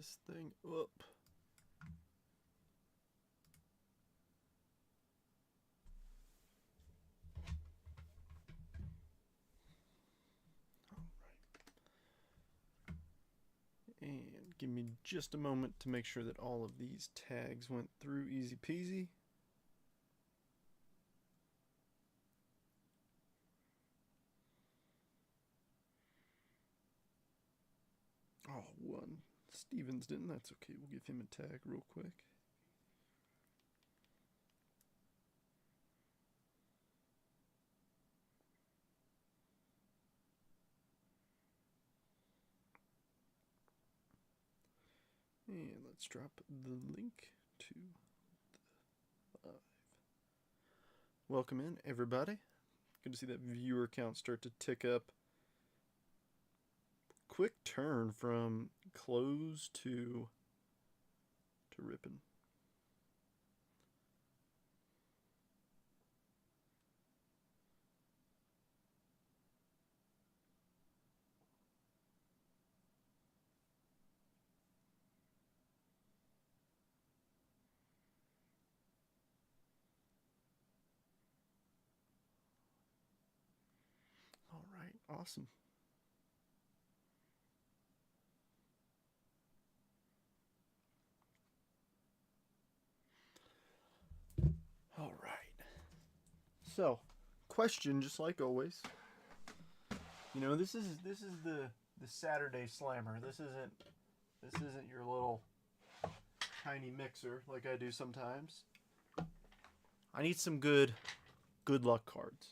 this thing up. And give me just a moment to make sure that all of these tags went through easy peasy. Oh, one. Stevens didn't. That's okay. We'll give him a tag real quick. And let's drop the link to the live. Welcome in, everybody. Good to see that viewer count start to tick up. Quick turn from close to ripping. All right, awesome. All right. So, question, just like always. You know, this is the Saturday slammer. This isn't your little tiny mixer like I do sometimes. I need some good luck cards.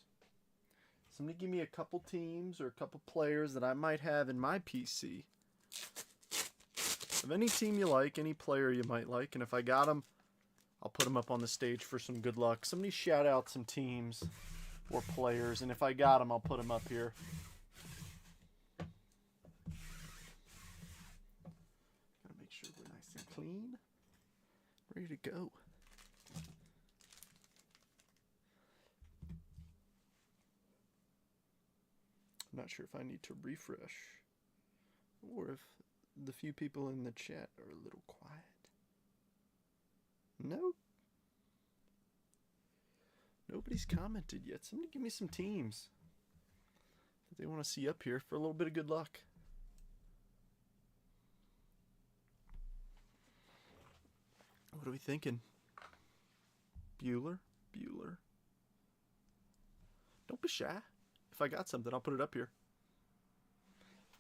Somebody give me a couple teams or a couple players that I might have in my PC. Of any team you like, any player you might like, and if I got them, I'll put them up on the stage for some good luck. Somebody shout out some teams or players, and if I got them, I'll put them up here. Gotta make sure we're nice and clean. Ready to go. I'm not sure if I need to refresh or if the few people in the chat are a little quiet. Nope. Nobody's commented yet. Somebody give me some teams that they want to see up here for a little bit of good luck. What are we thinking? Bueller? Don't be shy. If I got something, I'll put it up here.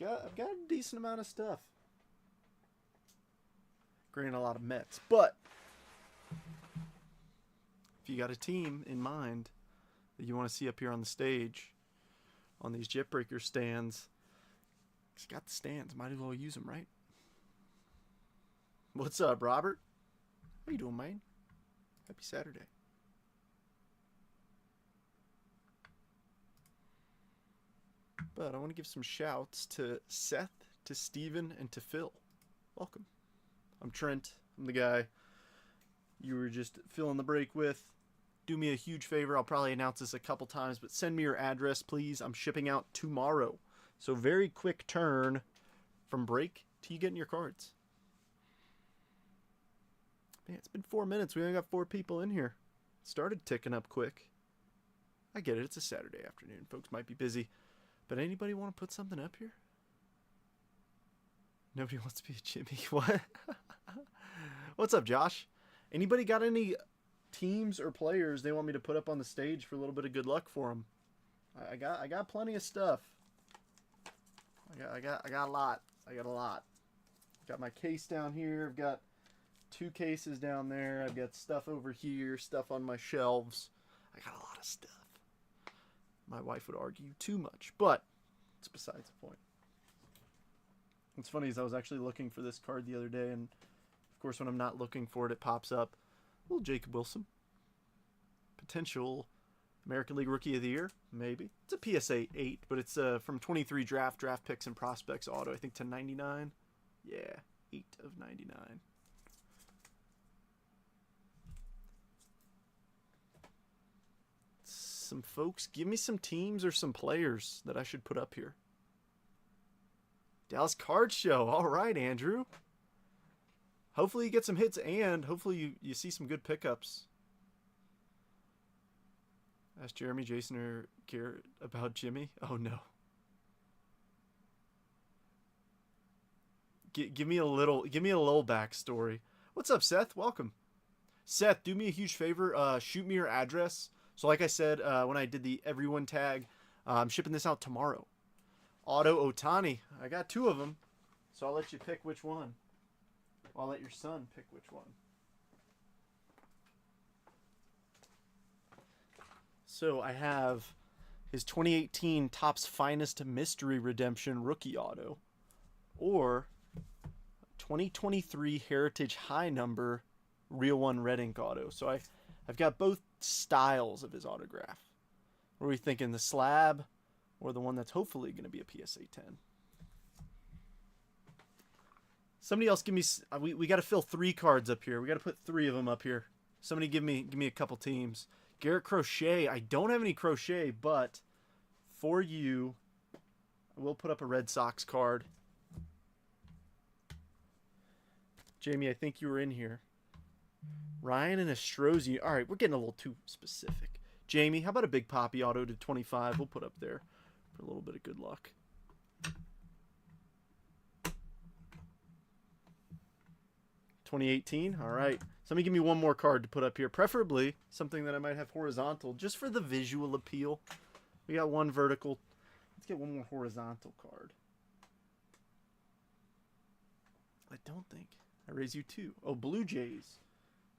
I've got a decent amount of stuff. Granted, a lot of Mets, but if you got a team in mind that you want to see up here on the stage, on these Jetbreaker stands, it's got the stands. Might as well use them, right? What's up, Robert? How you doing, man? Happy Saturday. But I want to give some shouts to Seth, to Steven, and to Phil. Welcome. I'm Trent. I'm the guy you were just filling the break with. Do me a huge favor. I'll probably announce this a couple times, but send me your address, please. I'm shipping out tomorrow. So very quick turn from break to you getting your cards. Man, it's been 4 minutes. We only got 4 people in here. It started ticking up quick. I get it. It's a Saturday afternoon. Folks might be busy. But anybody want to put something up here? Nobody wants to be a Jimmy. What? What's up, Josh? Anybody got any teams or players they want me to put up on the stage for a little bit of good luck for them? I got plenty of stuff. I got a lot. I got a lot. Got my case down here. I've got 2 cases down there. I've got stuff over here. Stuff on my shelves. I got a lot of stuff. My wife would argue too much, but it's besides the point. What's funny is I was actually looking for this card the other day, and of course when I'm not looking for it, it pops up. Little Jacob Wilson. Potential American League Rookie of the Year, maybe. It's a PSA 8, but it's from 23 draft picks and prospects auto, I think to 99. Yeah, 8 of 99. Some folks, give me some teams or some players that I should put up here. Dallas Card Show. All right, Andrew. hopefully you get some hits and hopefully you see some good pickups. Ask Jeremy, Jason, or Garrett about Jimmy. Oh no. Give me a little backstory. What's up, Seth? Welcome. Seth, do me a huge favor. Shoot me your address. So like I said, when I did the everyone tag, I'm shipping this out tomorrow. Auto Otani. I got 2 of them. So I'll let you pick which one. I'll let your son pick which one. So I have his 2018 Topps Finest Mystery Redemption Rookie Auto. Or 2023 Heritage High Number Real One Red Ink Auto. So I've got both styles of his autograph. What are we thinking? The slab or the one that's hopefully going to be a PSA 10? Somebody else give me... We got to fill 3 cards up here. We got to put 3 of them up here. Somebody give me a couple teams. Garrett Crochet. I don't have any Crochet, but for you, I will put up a Red Sox card. Jamie, I think you were in here. Ryan and Astrozi. All right, we're getting a little too specific. Jamie, how about a Big Poppy auto to 25? We'll put up there for a little bit of good luck. $2018. All right. Somebody give me one more card to put up here. Preferably something that I might have horizontal, just for the visual appeal. We got one vertical. Let's get one more horizontal card. I don't think. I raise you 2. Oh, Blue Jays.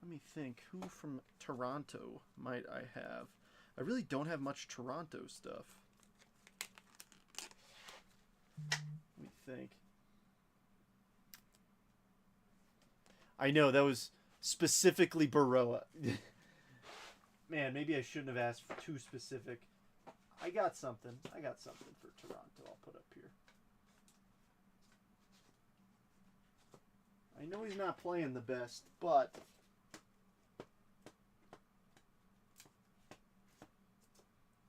Let me think. Who from Toronto might I have? I really don't have much Toronto stuff. Let me think. I know, that was specifically Baroa. Man, maybe I shouldn't have asked for too specific. I got something for Toronto I'll put up here. I know he's not playing the best, but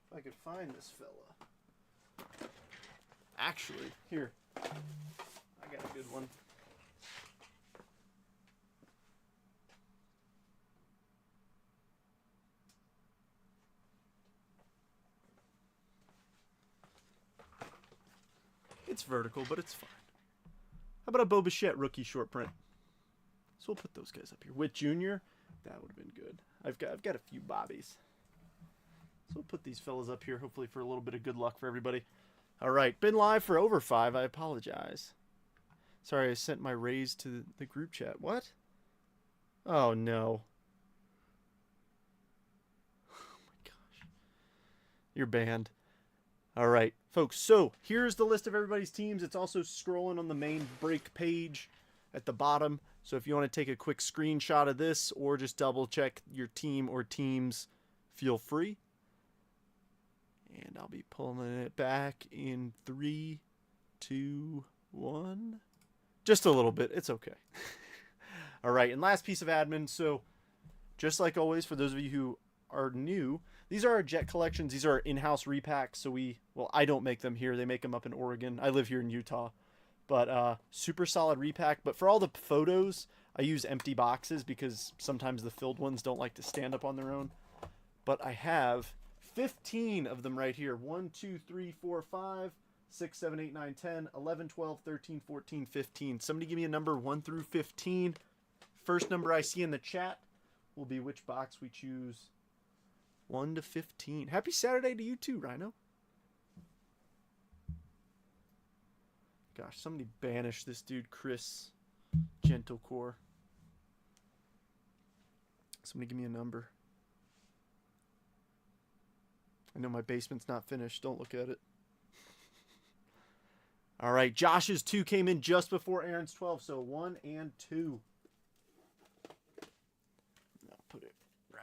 if I could find this fella. Actually, here. I got a good one. It's vertical, but it's fine. How about a Bo Bichette rookie short print? So we'll put those guys up here. Witt Jr., that would have been good. I've got a few bobbies. So we'll put these fellas up here, hopefully for a little bit of good luck for everybody. All right, been live for over 5. I apologize. Sorry, I sent my raise to the group chat. What? Oh, no. Oh, my gosh. You're banned. All right, folks, so here's the list of everybody's teams. It's also scrolling on the main break page at the bottom. So if you want to take a quick screenshot of this or just double check your team or teams, feel free. And I'll be pulling it back in 3, 2, 1. Just a little bit. It's okay. All right, and last piece of admin. So just like always, for those of you who are new, these are our Jet collections. These are our in-house repacks. So I don't make them here. They make them up in Oregon. I live here in Utah. But super solid repack. But for all the photos, I use empty boxes because sometimes the filled ones don't like to stand up on their own. But I have 15 of them right here. 1, 2, 3, 4, 5, 6, 7, 8, 9, 10, 11, 12, 13, 14, 15. Somebody give me a number 1 through 15. First number I see in the chat will be which box we choose. 1 to 15. Happy Saturday to you too, Rhino. Gosh, somebody banish this dude, Chris Gentlecore. Somebody give me a number. I know my basement's not finished. Don't look at it. All right, Josh's 2 came in just before Aaron's 12, so 1 and 2. I'll put it right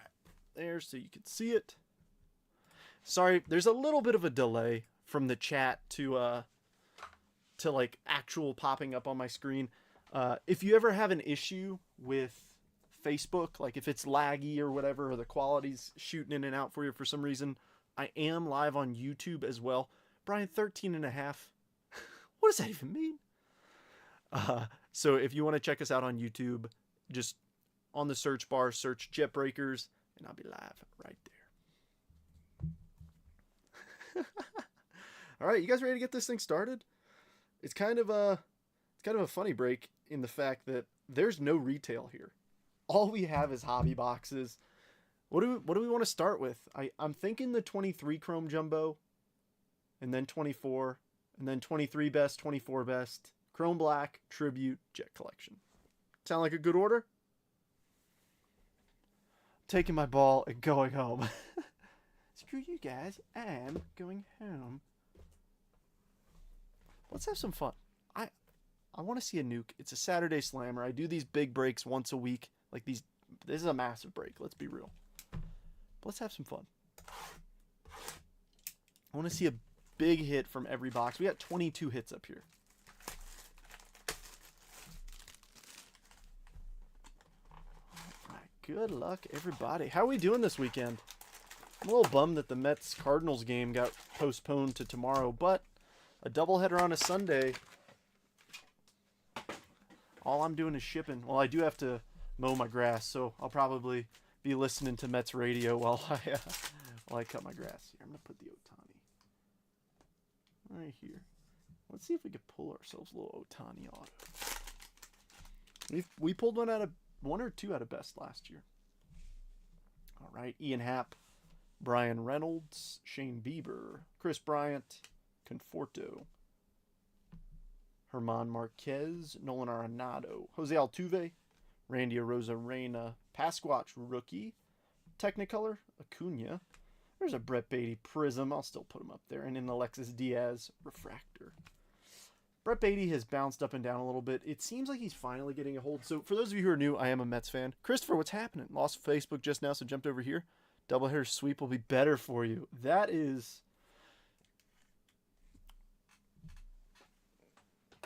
there so you can see it. Sorry, there's a little bit of a delay from the chat to like actual popping up on my screen. If you ever have an issue with Facebook, like if it's laggy or whatever, or the quality's shooting in and out for you for some reason, I am live on YouTube as well. Brian, 13 and a half. What does that even mean? So if you want to check us out on YouTube, just on the search bar, search Jet Breakers, and I'll be live right there. All right, you guys ready to get this thing started? It's kind of a funny break in the fact that there's no retail here. All we have is hobby boxes. What do we want to start with? I'm thinking the 23 Chrome Jumbo, and then 24, and then 23 best, 24 best, Chrome Black, Tribute, Jet Collection. Sound like a good order? Taking my ball and going home. Screw you guys, I'm going home. Let's have some fun. I want to see a nuke. It's a Saturday Slammer. I do these big breaks once a week. Like these. This is a massive break. Let's be real. But let's have some fun. I want to see a big hit from every box. We got 22 hits up here. All right, good luck, everybody. How are we doing this weekend? I'm a little bummed that the Mets-Cardinals game got postponed to tomorrow, but a doubleheader on a Sunday. All I'm doing is shipping. Well, I do have to mow my grass, so I'll probably be listening to Mets radio while I cut my grass. Here, I'm gonna put the Ohtani right here. Let's see if we can pull ourselves a little Ohtani auto. We pulled one or two out of best last year. All right, Ian Happ, Brian Reynolds, Shane Bieber, Chris Bryant, Conforto, Herman Marquez, Nolan Arenado, Jose Altuve, Randy Arozarena, Pasquatch rookie, Technicolor, Acuna. There's a Brett Beatty Prism. I'll still put him up there. And an Alexis Diaz refractor. Brett Beatty has bounced up and down a little bit. It seems like he's finally getting a hold. So for those of you who are new, I am a Mets fan. Christopher, what's happening? Lost Facebook just now, so jumped over here. Doubleheader sweep will be better for you. That is...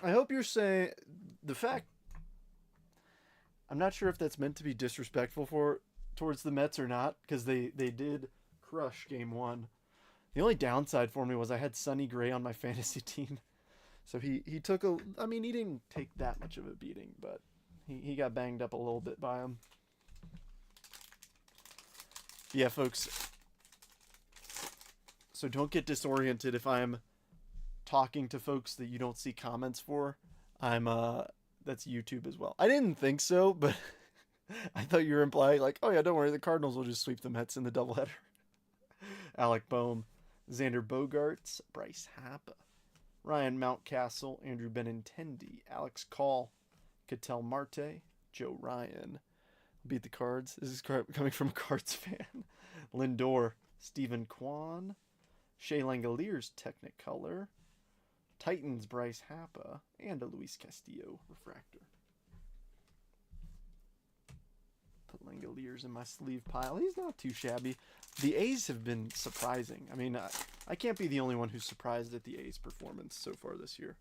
I hope you're saying the fact. I'm not sure if that's meant to be disrespectful towards the Mets or not, because they did crush game one. The only downside for me was I had Sonny Gray on my fantasy team, so he took a. I mean, he didn't take that much of a beating, but he got banged up a little bit by him. Yeah, folks. So don't get disoriented if I'm talking to folks that you don't see comments for. That's YouTube as well. I didn't think so, but I thought you were implying like, oh yeah, don't worry, the Cardinals will just sweep the Mets in the doubleheader. Alec Boehm, Xander Bogaerts, Bryce Harper, Ryan Mountcastle, Andrew Benintendi, Alex Call, Ketel Marte, Joe Ryan. Beat the Cards. This is coming from a Cards fan. Lindor, Stephen Kwan, Shea Langoliers Technicolor, Titans Bryce Harper, and a Luis Castillo refractor. Put Langoliers in my sleeve pile. He's not too shabby. The A's have been surprising. I mean, I can't be the only one who's surprised at the A's performance so far this year.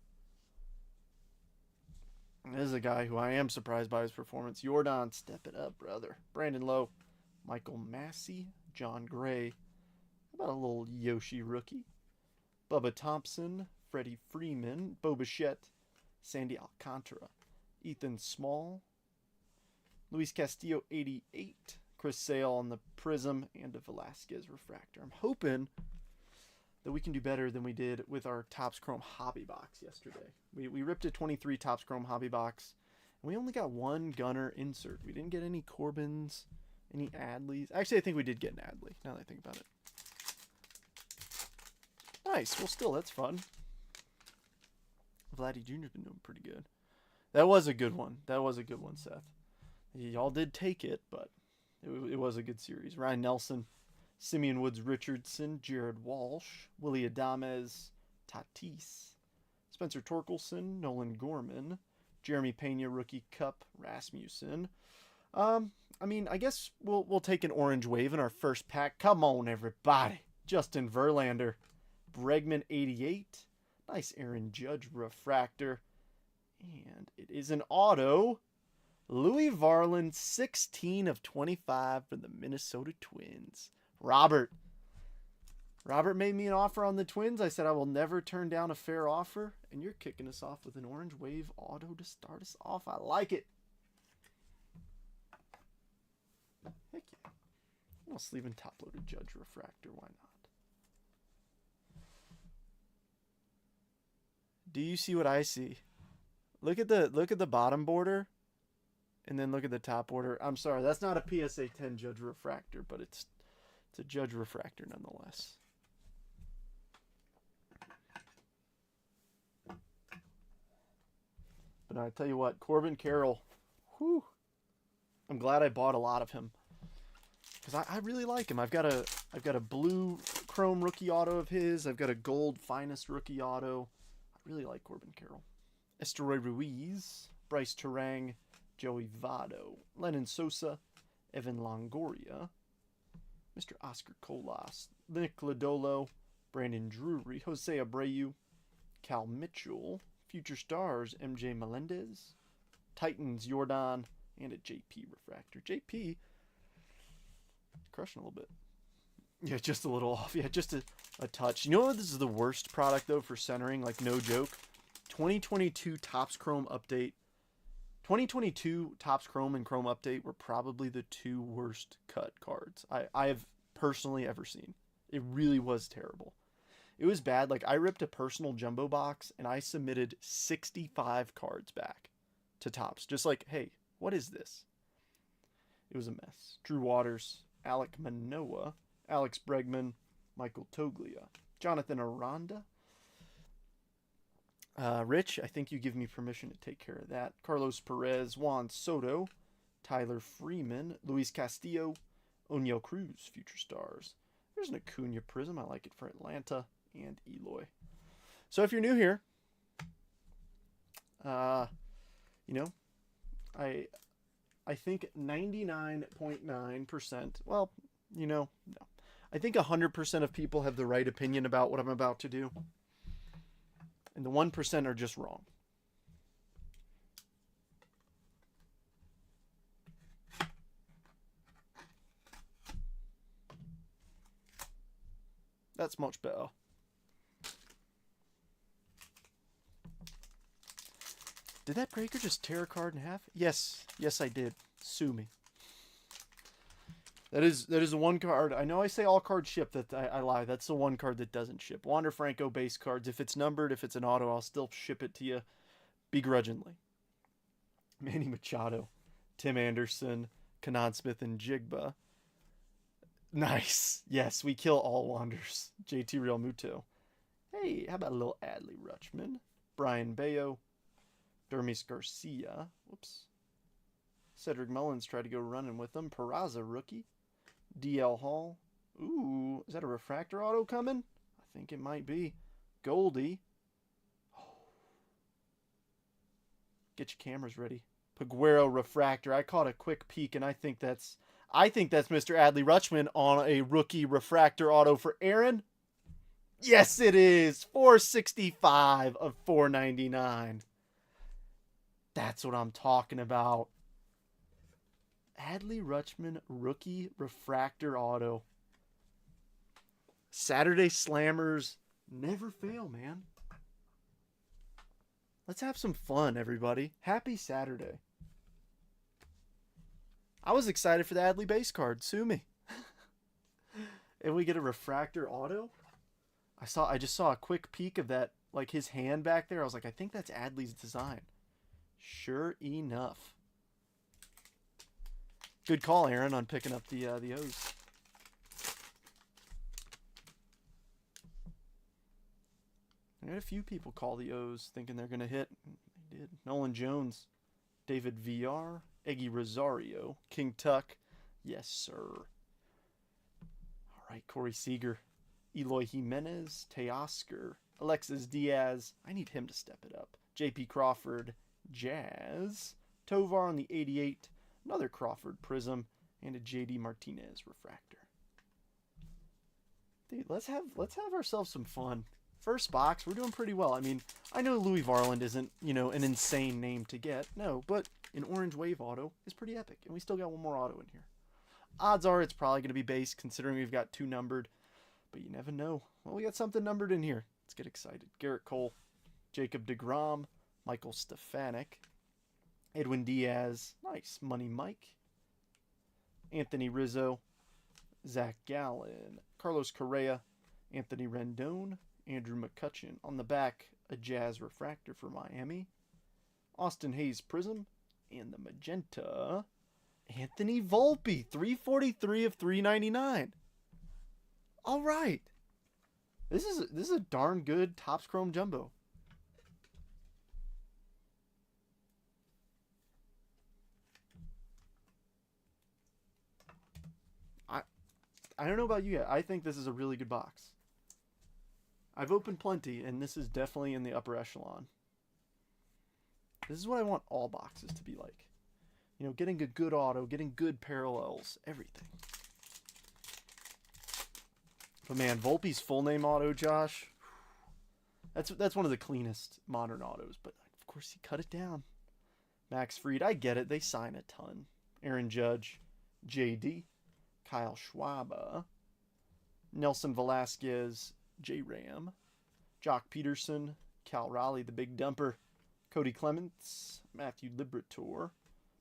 And this is a guy who I am surprised by his performance. Jordan, step it up, brother. Brandon Lowe, Michael Massey, John Gray. How about a little Yoshi rookie? Bubba Thompson, Freddie Freeman, Bo Bichette, Sandy Alcantara, Ethan Small, Luis Castillo 88, Chris Sale on the Prism, and a Velasquez refractor. I'm hoping that we can do better than we did with our Topps Chrome hobby box yesterday. We ripped a 23 Topps Chrome hobby box, and we only got one Gunner insert. We didn't get any Corbins, any Adleys. Actually, I think we did get an Adley, now that I think about it. Nice. Well, still, that's fun. Vladdy Jr.'s been doing pretty good. That was a good one. That was a good one, Seth. Y'all did take it, but it was a good series. Ryan Nelson, Simeon Woods Richardson, Jared Walsh, Willie Adames, Tatis, Spencer Torkelson, Nolan Gorman, Jeremy Pena, Rookie Cup, Rasmussen. I mean, I guess we'll take an orange wave in our first pack. Come on, everybody. Justin Verlander, Bregman 88. Nice Aaron Judge refractor. And it is an auto. Louis Varland, 16 of 25 for the Minnesota Twins. Robert, Robert made me an offer on the Twins. I said I will never turn down a fair offer. And you're kicking us off with an Orange Wave auto to start us off. I like it. Heck yeah. I'll sleeve in top-loaded Judge Refractor. Why not? Do you see what I see? Look at the bottom border, and then look at the top border. I'm sorry, that's not a PSA 10 Judge Refractor, but it's a Judge Refractor nonetheless. But I tell you what, Corbin Carroll, whew, I'm glad I bought a lot of him because I really like him. I've got a blue chrome rookie auto of his. I've got a gold finest rookie auto. I really like Corbin Carroll. Esteroy Ruiz, Bryce Terang, Joey Votto, Lennon Sosa, Evan Longoria, Mr. Oscar Colas, Nick Lodolo, Brandon Drury, Jose Abreu, Cal Mitchell, Future Stars, MJ Melendez, Titans Jordan, and a JP Refractor. JP crushing a little bit. Yeah, just a little off. Yeah, just a touch. You know what? This is the worst product, though, for centering. Like, no joke. 2022 Topps Chrome Update. 2022 Topps Chrome and Chrome Update were probably the two worst cut cards I have personally ever seen. It really was terrible. It was bad. Like, I ripped a personal jumbo box, and I submitted 65 cards back to Topps. Just like, hey, what is this? It was a mess. Drew Waters, Alek Manoah, Alex Bregman, Michael Toglia, Jonathan Aranda. Rich, I think you give me permission to take care of that. Carlos Perez, Juan Soto, Tyler Freeman, Luis Castillo, O'Neal Cruz, Future Stars. There's an Acuna Prism. I like it for Atlanta, and Eloy. So if you're new here, you know, I think 99.9%, well, you know, no. I think 100% of people have the right opinion about what I'm about to do. And the 1% are just wrong. That's much better. Did that breaker just tear a card in half? Yes. Yes, I did. Sue me. That is the one card. I know I say all cards ship. That I lie. That's the one card that doesn't ship. Wander Franco base cards. If it's numbered, if it's an auto, I'll still ship it to you begrudgingly. Manny Machado, Tim Anderson, Kanad Smith, and Jigba. Nice. Yes, we kill all Wanders. JT Real Muto. Hey, how about a little Adley Rutschman? Brian Bayo. Dermis Garcia. Whoops. Cedric Mullins tried to go running with them. Peraza rookie. DL Hall. Ooh, is that a refractor auto coming? I think it might be. Goldie. Oh. Get your cameras ready. Paguero refractor. I caught a quick peek, and I think that's Mr. Adley Rutschman on a rookie refractor auto for Aaron. Yes, it is. 465 of 499. That's what I'm talking about. Adley Rutschman rookie refractor auto. Saturday Slammers never fail, man. Let's have some fun, everybody. Happy Saturday. I was excited for the Adley base card. Sue me. And we get a refractor auto. I just saw a quick peek of that, like his hand back there. I was like, I think that's Adley's design. Sure enough. Good call, Aaron, on picking up the O's. I had a few people call the O's thinking they're going to hit. They did. Nolan Jones, David VR, Eggy Rosario, King Tuck. Yes, sir. All right, Corey Seager, Eloy Jimenez, Teoscar, Alexis Diaz. I need him to step it up. JP Crawford, Jazz, Tovar on the 88, another Crawford Prism, and a JD Martinez refractor. Dude, let's have ourselves some fun. First box, we're doing pretty well. I mean, I know Louis Varland isn't, you know, an insane name to get. No, but an Orange Wave auto is pretty epic, and we still got one more auto in here. Odds are it's probably going to be base, considering we've got two numbered. but you never know. Well, we got something numbered in here. Let's get excited. Garrett Cole, Jacob deGrom, Michael Stefanik, Edwin Diaz, nice, Money Mike, Anthony Rizzo, Zach Gallen, Carlos Correa, Anthony Rendon, Andrew McCutcheon. On the back, a Jazz refractor for Miami, Austin Hayes Prism, and the magenta, Anthony Volpe, 343 of 399. All right. This is a darn good Topps Chrome Jumbo. I don't know about you yet. I think this is a really good box. I've opened plenty, and this is definitely in the upper echelon. This is what I want all boxes to be like. You know, getting a good auto, getting good parallels, everything. But man, Volpe's full name auto, Josh, that's one of the cleanest modern autos. But of course, he cut it down. Max Fried, I get it. They sign a ton. Aaron Judge, JD, Kyle Schwab, Nelson Velasquez, J-Ram, Jock Peterson, Cal Raleigh, the Big Dumper, Cody Clements, Matthew Liberatore,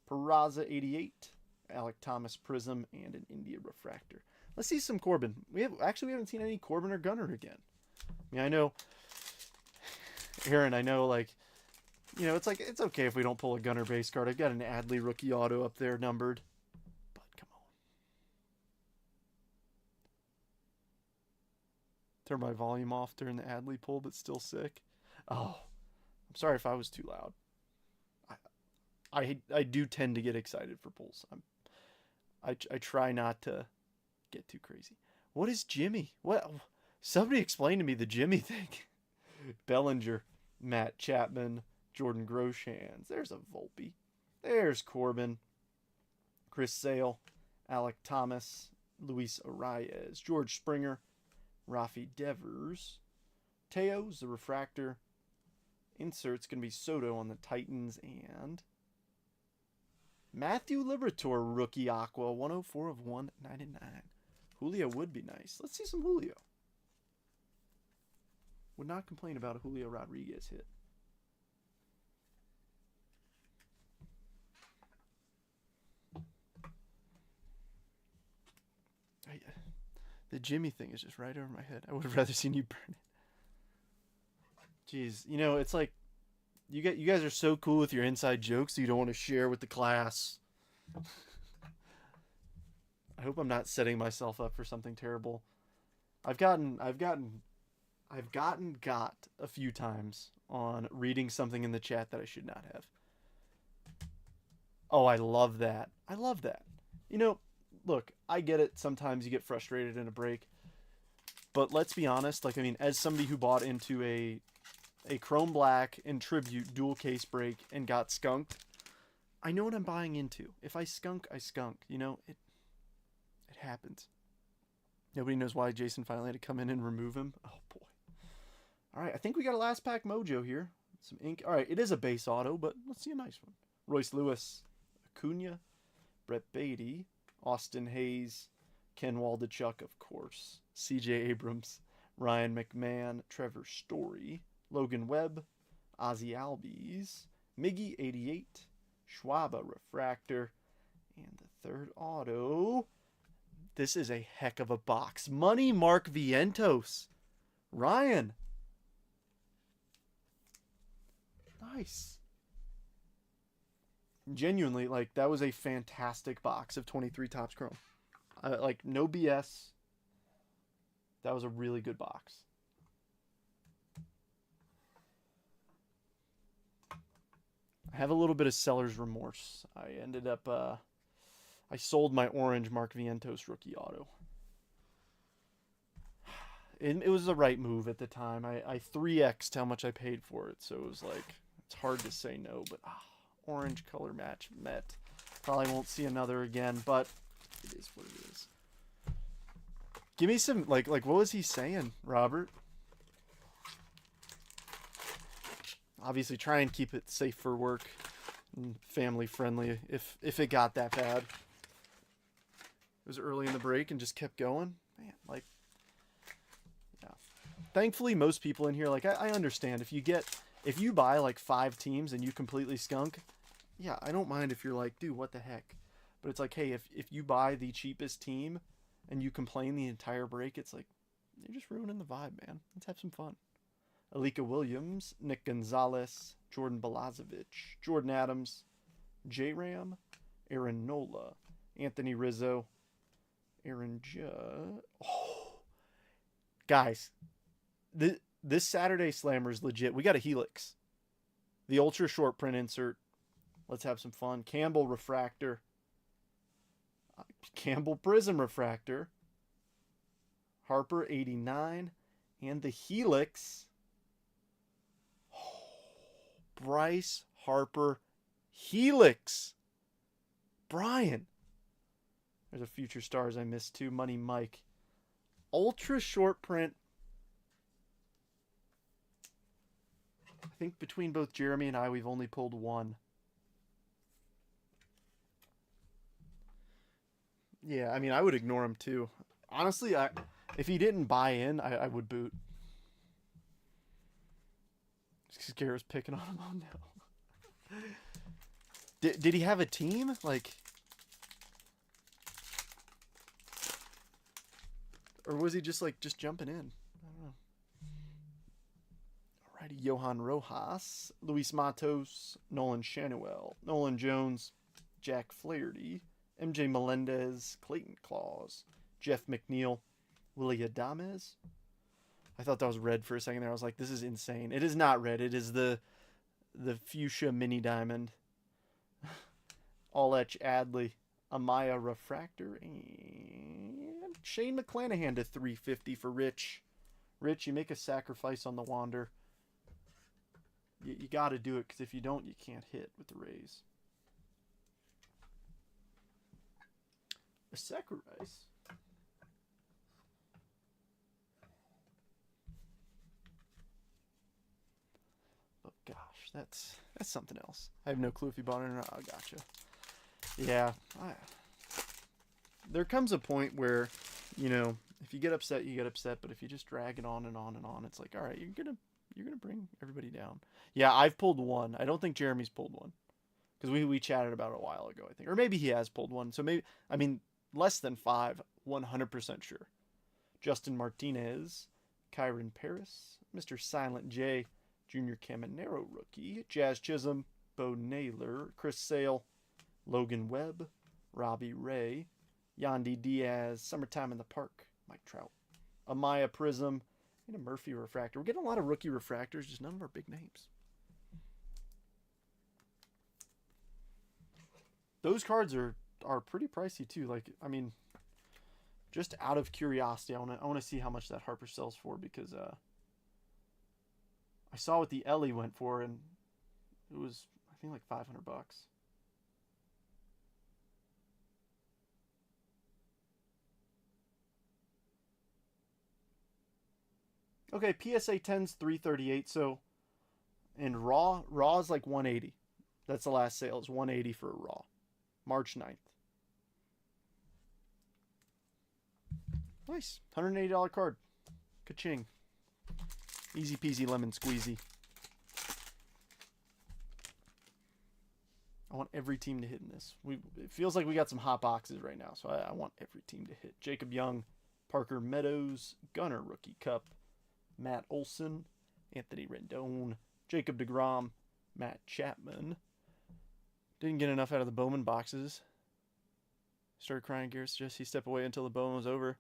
Peraza 88, Alec Thomas Prism, and an India Refractor. Let's see some Corbin. We haven't seen any Corbin or Gunnar again. I mean, I know, Aaron, like, you know, it's okay if we don't pull a Gunnar base card. I've got an Adley rookie auto up there numbered. But come on. Turn my volume off during the Adley pull, but still sick. Oh, I'm sorry if I was too loud. I do tend to get excited for pulls. I try not to get too crazy. What is Jimmy? What? Somebody explain to me the Jimmy thing. Bellinger, Matt Chapman, Jordan Groshans. There's a Volpe. There's Corbin, Chris Sale, Alec Thomas, Luis Arias, George Springer, Rafi Devers, Teo's the refractor. Insert's going to be Soto on the Titans, and Matthew Liberatore, rookie Aqua, 104 of 199. Julio would be nice. Let's see some Julio. Would not complain about a Julio Rodriguez hit. The Jimmy thing is just right over my head. I would have rather seen you burn it. Jeez, you know, it's like you guys are so cool with your inside jokes that you don't want to share with the class. I hope I'm not setting myself up for something terrible. I've gotten got a few times on reading something in the chat that I should not have. Oh, I love that. I love that. You know, look, I get it. Sometimes you get frustrated in a break. But let's be honest. Like, I mean, as somebody who bought into a Chrome Black and Tribute dual case break and got skunked, I know what I'm buying into. If I skunk, I skunk. You know, it happens. Nobody knows why Jason finally had to come in and remove him. Oh, boy. All right, I think we got a last pack mojo here. Some ink. All right, it is a base auto, but let's see a nice one. Royce Lewis, Acuna, Brett Beatty, Austin Hayes, Ken Waldichuk, of course, C.J. Abrams, Ryan McMahon, Trevor Story, Logan Webb, Ozzy Albies, Miggy 88, Schwaba Refractor, and the third auto. This is a heck of a box. Money Mark Vientos. Ryan. Nice. Genuinely, like, that was a fantastic box of 23 Topps Chrome. Like, no BS. That was a really good box. I have a little bit of seller's remorse. I ended up, I sold my orange Mark Vientos rookie auto. It was the right move at the time. I 3x'd how much I paid for it, so it was like, it's hard to say no, but orange color match met. Probably won't see another again, but it is what it is. Give me some, like what was he saying, Robert? Obviously, try and keep it safe for work and family friendly if it got that bad. It was early in the break and just kept going. Man, like, thankfully, most people in here, like, I understand. If you buy, like, 5 teams and you completely skunk, yeah, I don't mind if you're like, dude, what the heck? But it's like, hey, if you buy the cheapest team and you complain the entire break, it's like, you're just ruining the vibe, man. Let's have some fun. Alika Williams, Nick Gonzalez, Jordan Balazovic, Jordan Adams, J-Ram, Aaron Nola, Anthony Rizzo, Aaron Judd. Oh, guys, this Saturday Slammer is legit. We got a Helix. The ultra short print insert. Let's have some fun. Campbell Refractor. Campbell Prism Refractor. Harper 89. And the Helix. Oh, Bryce Harper Helix. Brian. There's a future stars I missed too. Money Mike. Ultra short print. I think between both Jeremy and I, we've only pulled one. Yeah, I mean, I would ignore him too. Honestly, if he didn't buy in, I would boot. Scare's picking on him. Oh no. Did he have a team? Like, or was he just jumping in? I don't know. Alrighty, Johan Rojas, Luis Matos, Nolan Shanuel, Nolan Jones, Jack Flaherty, MJ Melendez, Clayton Claus, Jeff McNeil, Willie Adames. I thought that was red for a second there. I was like, this is insane. It is not red. It is the fuchsia mini diamond. All Etch Adley, Amaya Refractor, and Shane McClanahan to 350 for Rich. Rich, you make a sacrifice on the Wander. You got to do it, because if you don't, you can't hit with the Rays. A sacrifice. Oh gosh, that's something else. I have no clue if you bought it or not. Oh, gotcha. Yeah, there comes a point where, you know, if you get upset, you get upset. But if you just drag it on and on and on, it's like, all right, you're gonna bring everybody down. Yeah, I've pulled one. I don't think Jeremy's pulled one, because we chatted about it a while ago, I think, or maybe he has pulled one. So maybe, I mean, less than 5, 100% sure. Justin Martinez, Kyron Paris, Mr. Silent J, Junior Caminero rookie, Jazz Chisholm, Bo Naylor, Chris Sale, Logan Webb, Robbie Ray, Yandy Diaz, Summertime in the Park, Mike Trout, Amaya Prism, and a Murphy Refractor. We're getting a lot of rookie refractors, just none of our big names. Those cards are pretty pricey too. Like, I mean, just out of curiosity, I want to see how much that Harper sells for, because I saw what the Ellie went for, and it was, I think, like $500. Okay, PSA 10's $338. So, and raw is like $180. That's the last sale. It's $180 for a raw, March 9th. Nice, $180 card. Ka-ching. Easy peasy lemon squeezy. I want every team to hit in this. It feels like we got some hot boxes right now, so I want every team to hit. Jacob Young, Parker Meadows, Gunner Rookie Cup, Matt Olson, Anthony Rendon, Jacob deGrom, Matt Chapman. Didn't get enough out of the Bowman boxes. Started crying. Garrett suggests he step away until the Bowman was over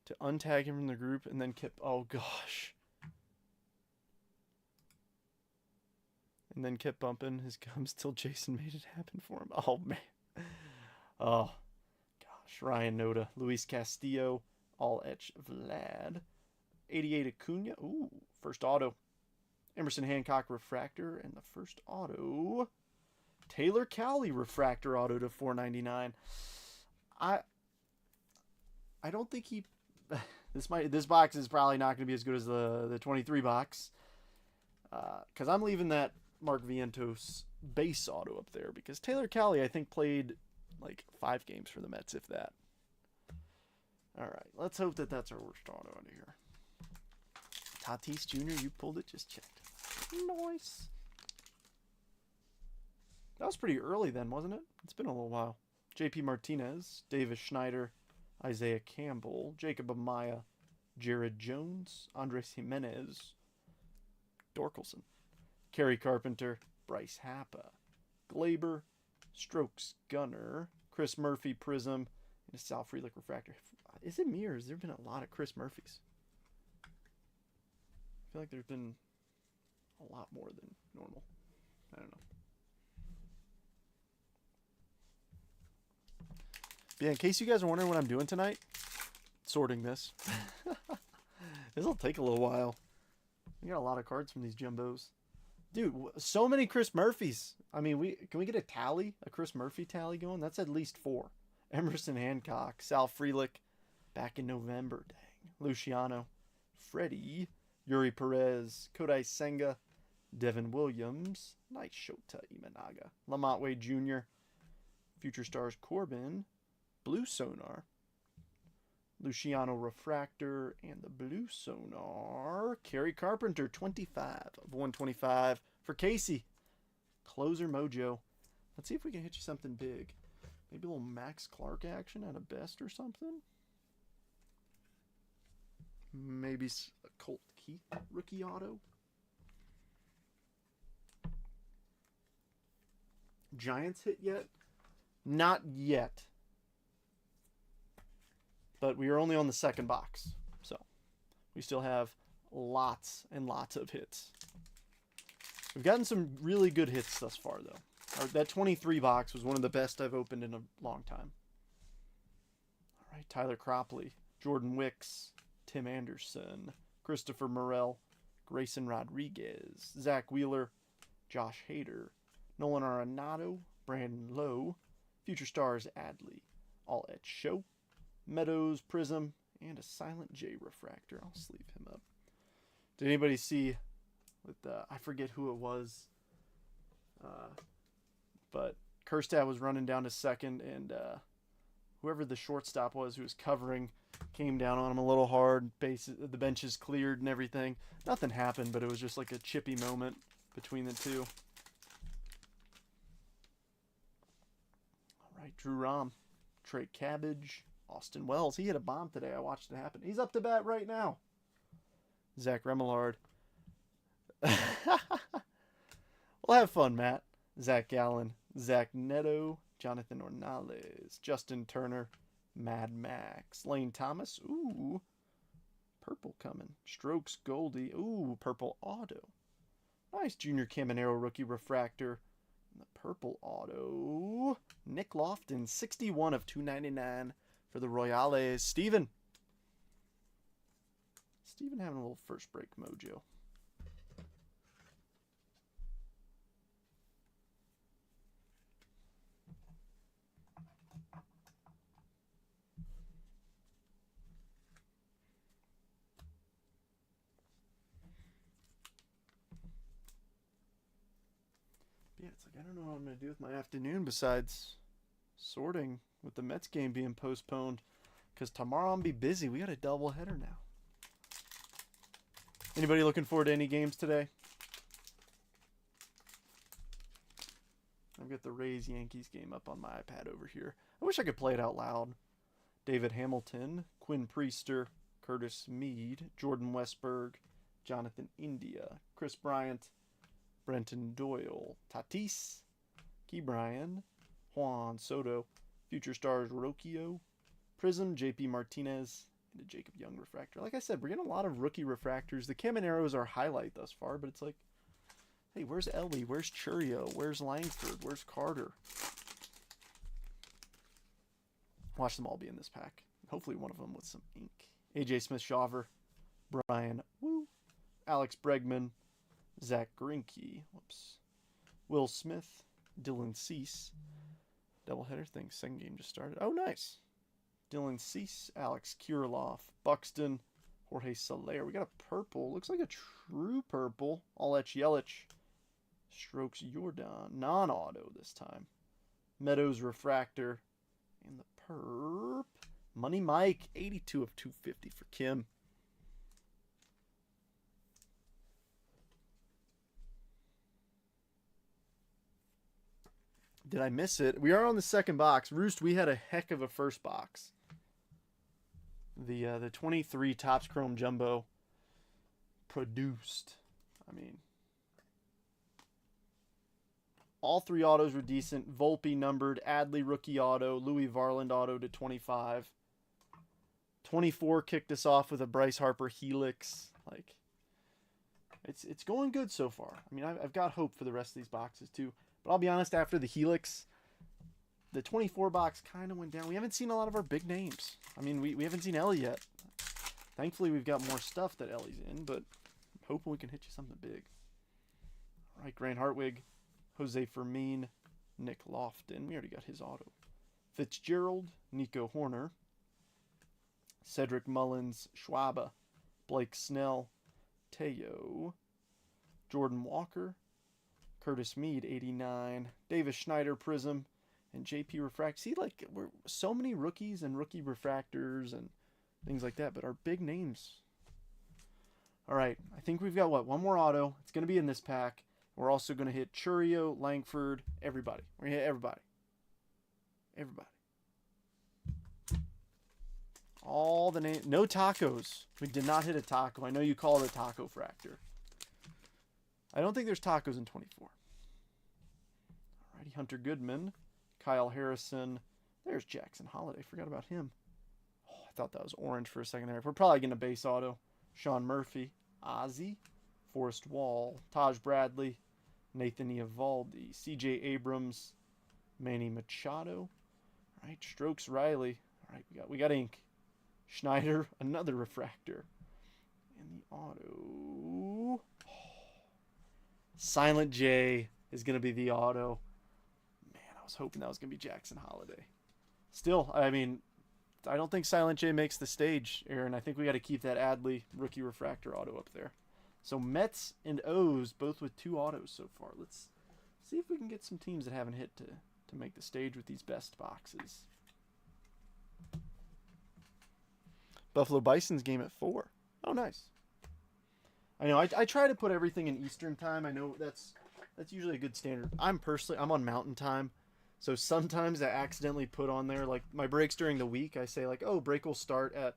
to untag him from the group, and then kept, oh gosh. And then kept bumping his gums till Jason made it happen for him. Oh, man. Oh, gosh. Ryan Noda, Luis Castillo, All Etch Vlad, 88 Acuna. Ooh, first auto. Emerson Hancock Refractor, and the first auto, Taylor Cowley Refractor auto to $4.99. I don't think he. This box is probably not going to be as good as the 23 box, because I'm leaving that Mark Vientos base auto up there, because Taylor Cowley, I think, played like 5 games for the Mets, if that. All right, let's hope that that's our worst auto out of here. Tatis Jr., you pulled it, just checked. Nice. That was pretty early then, wasn't it? It's been a little while. JP Martinez, Davis Schneider, Isaiah Campbell, Jacob Amaya, Jared Jones, Andres Jimenez, Dorkelson, Kerry Carpenter, Bryce Happa, Glaber, Strokes Gunner, Chris Murphy Prism, and a Sal Frelick Refractor. Is it me or has there been a lot of Chris Murphys? I feel like there's been a lot more than normal. I don't know. But yeah, in case you guys are wondering what I'm doing tonight, sorting this. This will take a little while. We got a lot of cards from these jumbos. Dude, so many Chris Murphys. I mean, can we get a tally? A Chris Murphy tally going? That's at least 4. Emerson Hancock, Sal Frelick, back in November. Dang. Luciano, Freddie, Yuri Perez, Kodai Senga, Devin Williams, Nice Shota Imanaga, Lamont Wade Jr., Future Stars Corbin, Blue Sonar, Luciano Refractor, and the Blue Sonar, Kerry Carpenter, 25 of 125 for Casey. Closer Mojo. Let's see if we can hit you something big. Maybe a little Max Clark action at a best or something. Maybe a Colt Keith rookie auto. Giants hit yet? Not yet. But we are only on the second box. So we still have lots and lots of hits. We've gotten some really good hits thus far, though. That 23 box was one of the best I've opened in a long time. All right, Tyler Cropley, Jordan Wicks, Tim Anderson, Christopher Morel, Grayson Rodriguez, Zach Wheeler, Josh Hader, Nolan Arenado, Brandon Lowe, Future Stars Adley, All at Show, Meadows Prism, and a Silent J Refractor. I'll sleeve him up. Did anybody see with I forget who it was, but Kerstad was running down to second, and whoever the shortstop was who was covering came down on him a little hard. The benches cleared and everything. Nothing happened, but it was just like a chippy moment between the two. All right, Drew Rom, Trey Cabbage, Austin Wells. He hit a bomb today. I watched it happen. He's up to bat right now. Zach Remillard. We'll have fun, Matt. Zach Gallen, Zach Neto, Jonathan Ornales, Justin Turner, Mad Max, Lane Thomas. Ooh, purple coming. Strokes Goldie. Ooh, purple auto. Nice Junior Caminero rookie refractor. And the purple auto. Nick Lofton, 61 of 299 for the Royales. Steven having a little first break mojo. Yeah, it's like I don't know what I'm going to do with my afternoon besides sorting with the Mets game being postponed, because tomorrow I'm going to be busy. We got a doubleheader now. Anybody looking forward to any games today? I've got the Rays-Yankees game up on my iPad over here. I wish I could play it out loud. David Hamilton, Quinn Priester, Curtis Mead, Jordan Westberg, Jonathan India, Chris Bryant, Brenton Doyle, Tatis, Key Bryan, Juan Soto, Future Stars Rocchio, Prism, JP Martinez, and a Jacob Young refractor. Like I said, we're getting a lot of rookie refractors. The Camineros are highlight thus far, but it's like, hey, where's Ellie? Where's Churio? Where's Langford? Where's Carter? Watch them all be in this pack. Hopefully one of them with some ink. AJ Smith-Shawver, Brian Woo, Alex Bregman, Zach Greinke, Will Smith, Dylan Cease. Doubleheader thing. Second game just started. Oh, nice. Dylan Cease, Alex Kirilloff, Buxton, Jorge Soler. We got a purple. Looks like a true purple. All-Etch Yelich. Strokes Jordan. Non-auto this time. Meadows Refractor. And the perp. Money Mike. 82 of 250 for Kim. Did I miss it? We are on the second box. Roost, we had a heck of a first box. The 23 Topps Chrome Jumbo produced. I mean, all 3 autos were decent. Volpe numbered, Adley rookie auto, Louis Varland auto to 25. 24 kicked us off with a Bryce Harper Helix. Like, it's going good so far. I mean, I've got hope for the rest of these boxes too. But I'll be honest, after the Helix, the 24 box kind of went down. We haven't seen a lot of our big names. I mean, we haven't seen Ellie yet. Thankfully, we've got more stuff that Ellie's in, but I'm hoping we can hit you something big. All right, Grant Hartwig, Jose Fermin, Nick Lofton. We already got his auto. Fitzgerald, Nico Horner, Cedric Mullins, Schwaba, Blake Snell, Teo, Jordan Walker, Curtis Mead, 89, Davis Schneider, Prism, and JP Refract. See, like, we're so many rookies and rookie refractors and things like that, but our big names. All right, I think we've got, one more auto. It's going to be in this pack. We're also going to hit Churio, Langford, everybody. We're going to hit everybody. Everybody. All the names. No tacos. We did not hit a taco. I know you call it a taco fractor. I don't think there's tacos in 24. Alrighty, Hunter Goodman, Kyle Harrison. There's Jackson Holiday. Forgot about him. Oh, I thought that was orange for a second there. We're probably getting a base auto. Sean Murphy, Ozzy, Forrest Wall, Taj Bradley, Nathan Eovaldi, C.J. Abrams, Manny Machado. All right, Strokes Riley. All right, we got ink. Schneider, another refractor. And the auto. Silent J is going to be the auto. Man, I was hoping that was going to be Jackson Holiday. Still, I mean, I don't think Silent J makes the stage, Aaron. I think we got to keep that Adley rookie refractor auto up there. So Mets and O's both with 2 autos so far. Let's see if we can get some teams that haven't hit to make the stage with these best boxes. Buffalo Bison's game at 4. Oh, nice. I know, I try to put everything in Eastern time. I know that's usually a good standard. I'm on Mountain time. So sometimes I accidentally put on there, like, my breaks during the week. I say, like, oh, break will start at,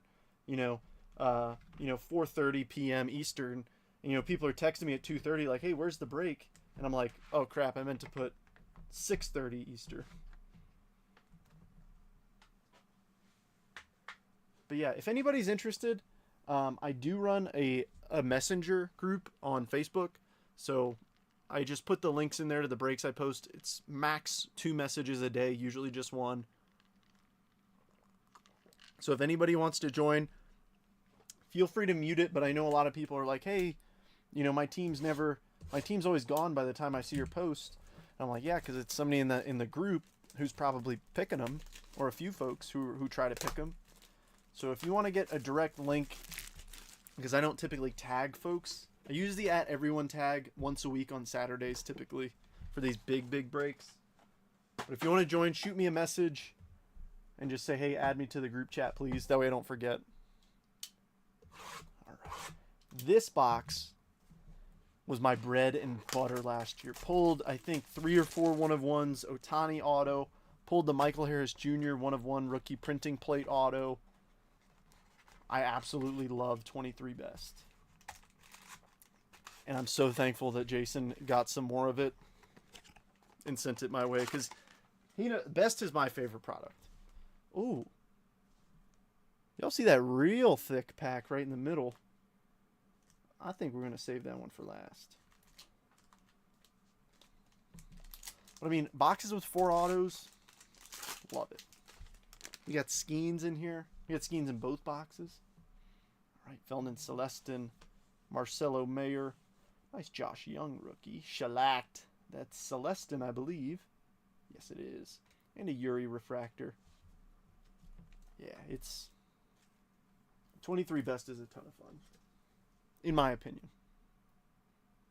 4:30 p.m. Eastern. And, people are texting me at 2:30, like, hey, where's the break? And I'm like, oh, crap, I meant to put 6:30 Eastern. But yeah, if anybody's interested, I do run a messenger group on Facebook. So I just put the links in there to the breaks I post. It's max 2 messages a day, usually just 1. So if anybody wants to join, feel free to mute it. But I know a lot of people are like, hey, my team's always gone by the time I see your post. And I'm like, yeah, because it's somebody in the group who's probably picking them, or a few folks who try to pick them. So if you want to get a direct link, because I don't typically tag folks. I use the @everyone tag once a week on Saturdays typically for these big breaks. But if you want to join, shoot me a message and just say, hey, add me to the group chat, please. That way I don't forget. All right. This box was my bread and butter last year. Pulled, I think, 3 or 4 1-of-1s, Ohtani auto. Pulled the Michael Harris Jr. 1-of-1 rookie printing plate auto. I absolutely love 23 best. And I'm so thankful that Jason got some more of it and sent it my way, because best is my favorite product. Ooh. Y'all see that real thick pack right in the middle? I think we're going to save that one for last. But I mean, boxes with 4 autos, love it. We got Skeens in here. We got Skeens in both boxes. All right, Felton Celestin, Marcelo Mayer. Nice Josh Young rookie. Shellacked. That's Celestin, I believe. Yes, it is. And a Yuri refractor. Yeah, it's 23 best is a ton of fun, in my opinion.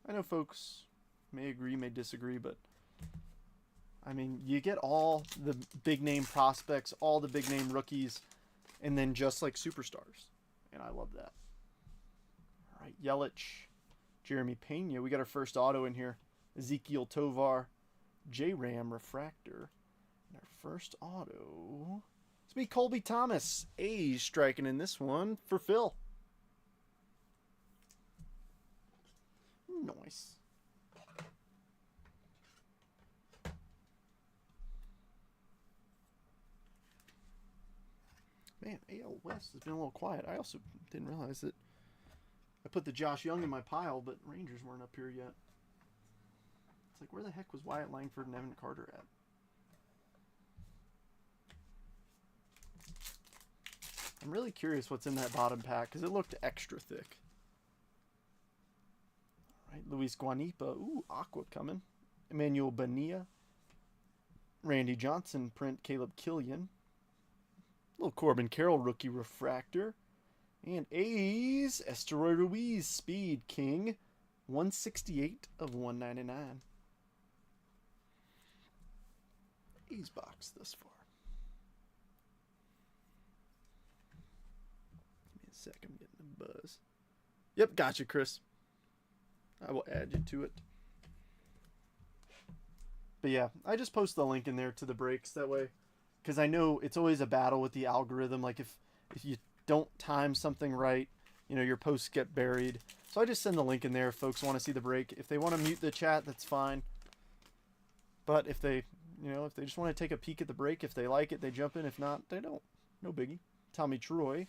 I know folks may agree, may disagree, but I mean, you get all the big name prospects, all the big name rookies, and then just like superstars. And I love that. All right, Yelich, Jeremy Pena. We got our first auto in here. Ezekiel Tovar, J-Ram refractor. And our first auto. It's me, Colby Thomas. A's striking in this one for Phil. Nice. Man, AL West has been a little quiet. I also didn't realize that I put the Josh Young in my pile, but Rangers weren't up here yet. It's like, where the heck was Wyatt Langford and Evan Carter at? I'm really curious what's in that bottom pack, because it looked extra thick. All right, Luis Guanipa. Ooh, Aqua coming. Emmanuel Bonilla. Randy Johnson print. Caleb Killian. Little Corbin Carroll rookie refractor. And A's, Esteroy Ruiz, Speed King. 168 of 199. A's box thus far. Give me a sec, I'm getting a buzz. Yep, gotcha, Chris. I will add you to it. But yeah, I just post the link in there to the breaks that way. Because I know it's always a battle with the algorithm. Like if you don't time something right, you know, your posts get buried. So I just send the link in there if folks want to see the break. If they want to mute the chat, that's fine. But if they, you know, if they just want to take a peek at the break, if they like it, they jump in. If not, they don't. No biggie. Tommy Troy,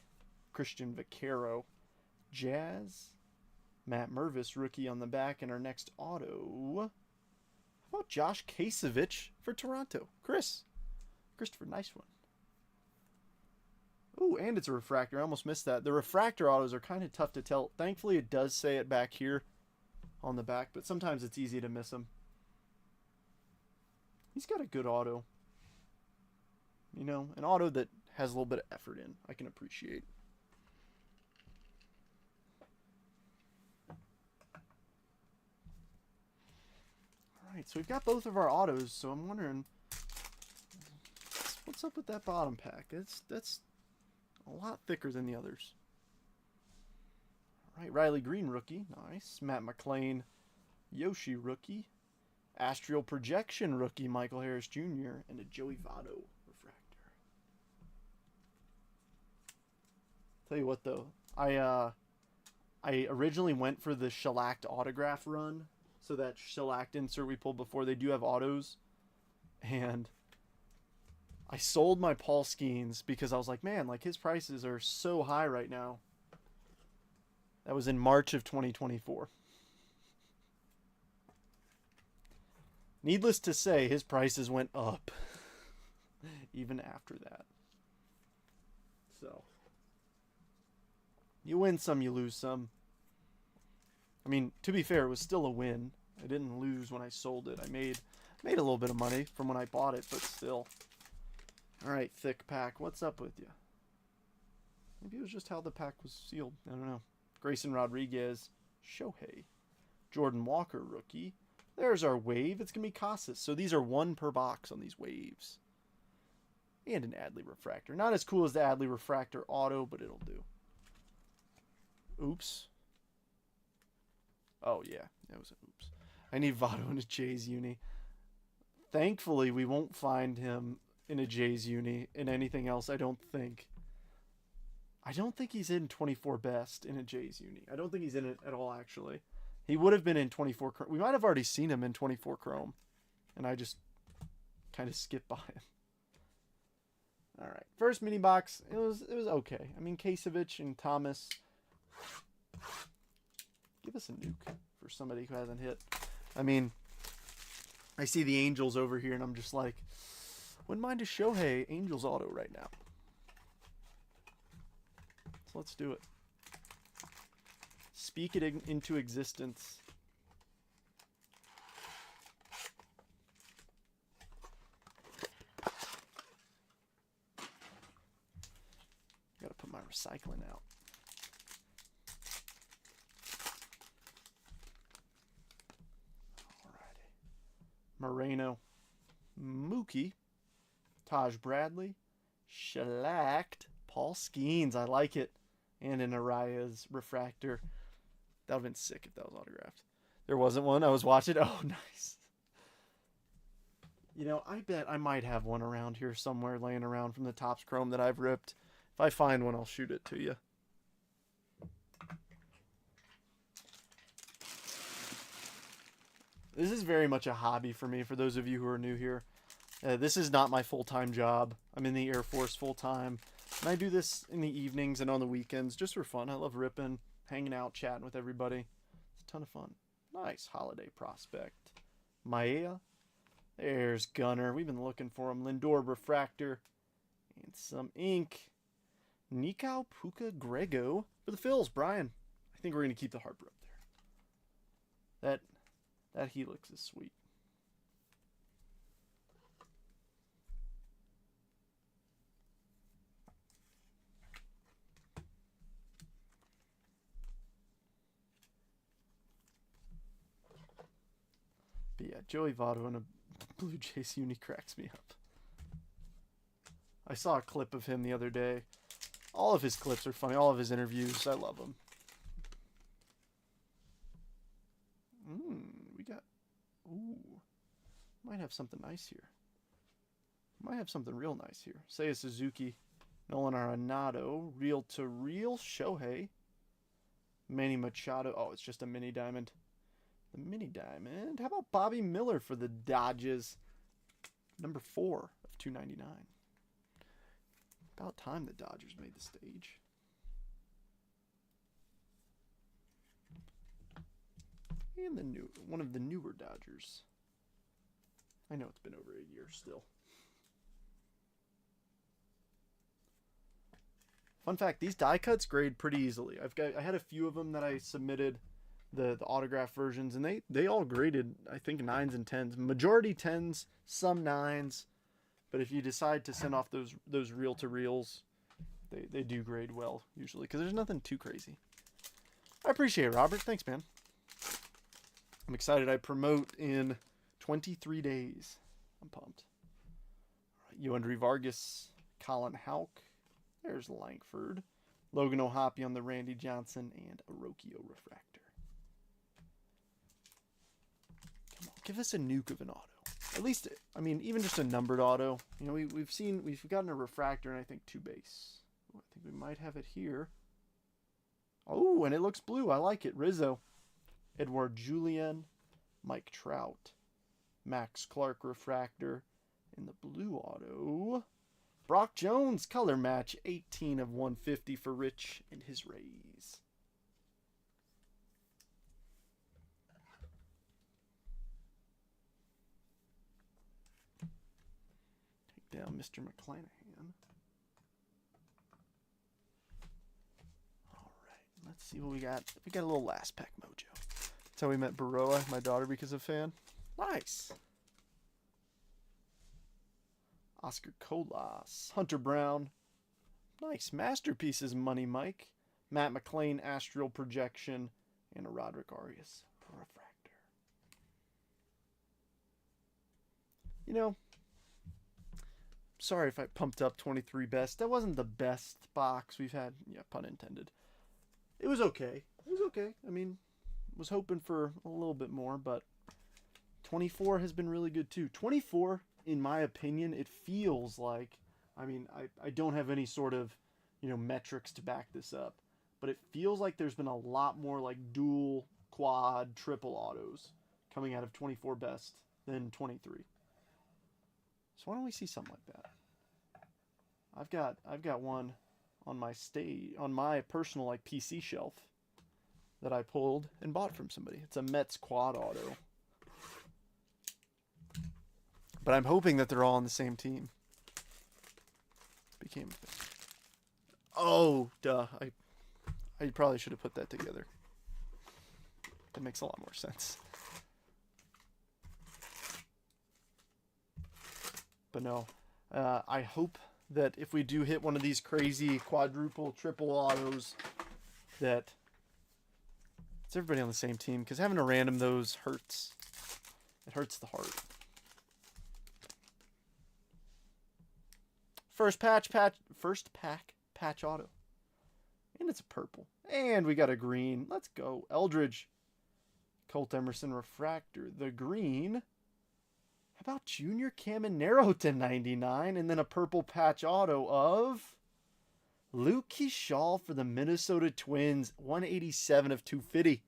Christian Vaquero, Jazz, Matt Mervis, rookie on the back, and our next auto. How about Josh Kasevich for Toronto? Christopher, nice one. Ooh, and it's a refractor. I almost missed that. The refractor autos are kind of tough to tell. Thankfully, it does say it back here on the back, but sometimes it's easy to miss them. He's got a good auto. You know, an auto that has a little bit of effort in. I can appreciate. All right, so we've got both of our autos, so I'm wondering what's up with that bottom pack. That's a lot thicker than the others. All right, Riley Green rookie, nice. Matt McClain, Yoshi rookie, Astral Projection rookie, Michael Harris Jr., and a Joey Votto refractor. Tell you what though, I originally went for the shellacked autograph run, so that shellacked insert we pulled before. They do have autos, and I sold my Paul Skeens because I was like, man, like his prices are so high right now. That was in March of 2024. Needless to say, his prices went up even after that. So, you win some, you lose some. I mean, to be fair, it was still a win. I didn't lose when I sold it. I made a little bit of money from when I bought it, but still. All right, thick pack. What's up with you? Maybe it was just how the pack was sealed. I don't know. Grayson Rodriguez, Shohei, Jordan Walker rookie. There's our wave. It's going to be Casas. So these are one per box on these waves. And an Adley refractor. Not as cool as the Adley refractor auto, but it'll do. Oops. Oh, yeah. That was an oops. I need Votto in a Jays uni. Thankfully, we won't find him in a Jays uni in anything else, I don't think. I don't think he's in 24 best in a Jays uni. I don't think he's in it at all, actually. He would have been in 24 chrome. We might have already seen him in 24 chrome, and I just kind of skipped by him. All right, first mini box. It was okay. I mean, Kasevich and Thomas. Give us a nuke for somebody who hasn't hit. I mean, I see the Angels over here, and I'm just like, wouldn't mind a Shohei Angels auto right now. So let's do it. Speak it into existence. Gotta put my recycling out. Alrighty. Moreno. Mookie. Taj Bradley. Shellacked. Paul Skeens. I like it. And an Arias refractor. That would have been sick if that was autographed. There wasn't one. I was watching. Oh, nice. You know, I bet I might have one around here somewhere laying around from the Topps Chrome that I've ripped. If I find one, I'll shoot it to you. This is very much a hobby for me, for those of you who are new here. This is not my full-time job. I'm in the Air Force full-time. And I do this in the evenings and on the weekends just for fun. I love ripping, hanging out, chatting with everybody. It's a ton of fun. Nice holiday prospect. Maya. There's Gunner. We've been looking for him. Lindor Refractor. And some ink. Nikau Puka Grego for the Phils. Brian. I think we're going to keep the Harper up there. That helix is sweet. But yeah, Joey Votto in a Blue Jays uni cracks me up. I saw a clip of him the other day. All of his clips are funny. All of his interviews. I love them. We got... Ooh. Might have something nice here. Might have something real nice here. Seiya Suzuki. Nolan Arenado. Reel to reel. Shohei. Manny Machado. Oh, it's just a mini diamond. The mini diamond. How about Bobby Miller for the Dodgers? Number 4 of 299. About time the Dodgers made the stage. And one of the newer Dodgers. I know it's been over a year still. Fun fact, these die cuts grade pretty easily. I had a few of them that I submitted the autograph versions, and they all graded, I think, 9s and 10s. Majority 10s, some 9s. But if you decide to send off those reel-to-reels, they do grade well, usually, because there's nothing too crazy. I appreciate it, Robert. Thanks, man. I'm excited. I promote in 23 days. I'm pumped. Yoandry Vargas, Colin Houck. There's Langford. Logan O'Hoppe on the Randy Johnson, and a Rocchio Refractor. Come on, give us a nuke of an auto. At least, I mean, even just a numbered auto. You know, we've gotten a refractor and I think 2 base. Ooh, I think we might have it here. Oh, and it looks blue. I like it. Rizzo. Edouard Julien. Mike Trout. Max Clark refractor. In the blue auto, Brock Jones color match. 18 of 150 for Rich and his Rays. Down Mr. McClanahan. All right, let's see what we got. We got a little last pack mojo. That's how we met Baroa, my daughter, because of fan. Nice. Oscar Colas, Hunter Brown. Nice masterpieces, Money Mike. Matt McLean, Astral Projection, and a Roderick Arias refractor. You know, sorry if I pumped up 23 best. That wasn't the best box we've had. Yeah, pun intended. It was okay. It was okay. I mean, was hoping for a little bit more, but 24 has been really good too. 24, in my opinion, it feels like, I mean, I don't have any sort of, you know, metrics to back this up, but it feels like there's been a lot more like dual, quad, triple autos coming out of 24 best than 23. So why don't we see something like that? I've got one on my personal like PC shelf that I pulled and bought from somebody. It's a Mets quad auto. But I'm hoping that they're all on the same team. Became a thing. Oh, duh. I probably should have put that together. That makes a lot more sense. But no, I hope that if we do hit one of these crazy quadruple, triple autos, that it's everybody on the same team. Because having to random those hurts. It hurts the heart. First pack patch auto. And it's a purple. And we got a green. Let's go. Eldridge. Colt Emerson refractor. The green. How about Junior Caminero /99, and then a purple patch auto of Luke Keyshaw for the Minnesota Twins, 187 of 250.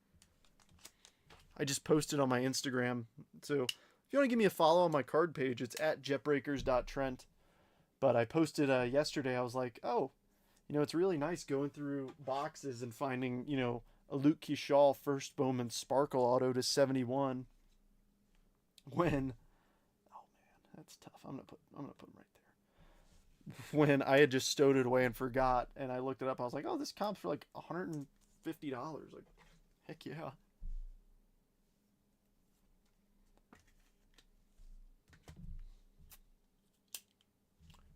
I just posted on my Instagram, so if you want to give me a follow on my card page, it's at jetbreakers.trent. But I posted yesterday, I was like, oh, it's really nice going through boxes and finding, a Luke Keyshaw first Bowman Sparkle auto /71. When, oh man, that's tough. I'm gonna put him right there. When I had just stowed it away and forgot, and I looked it up, I was like, oh, this comp's for like $150. Like, heck yeah.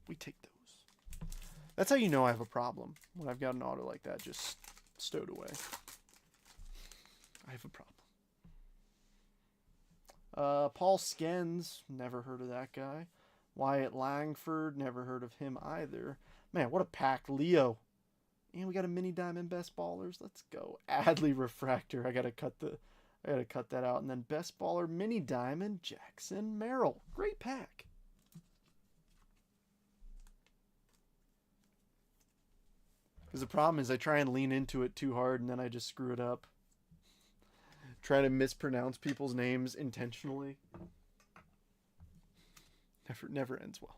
We take those. That's how you know I have a problem, when I've got an auto like that just stowed away. I have a problem. Paul Skens, never heard of that guy. Wyatt Langford, never heard of him either. Man, what a pack. Leo. And we got a mini diamond best ballers. Let's go. Adley Refractor. I gotta cut that out. And then best baller mini diamond Jackson Merrill. Great pack. Because the problem is I try and lean into it too hard and then I just screw it up. Try to mispronounce people's names intentionally. Never ends well.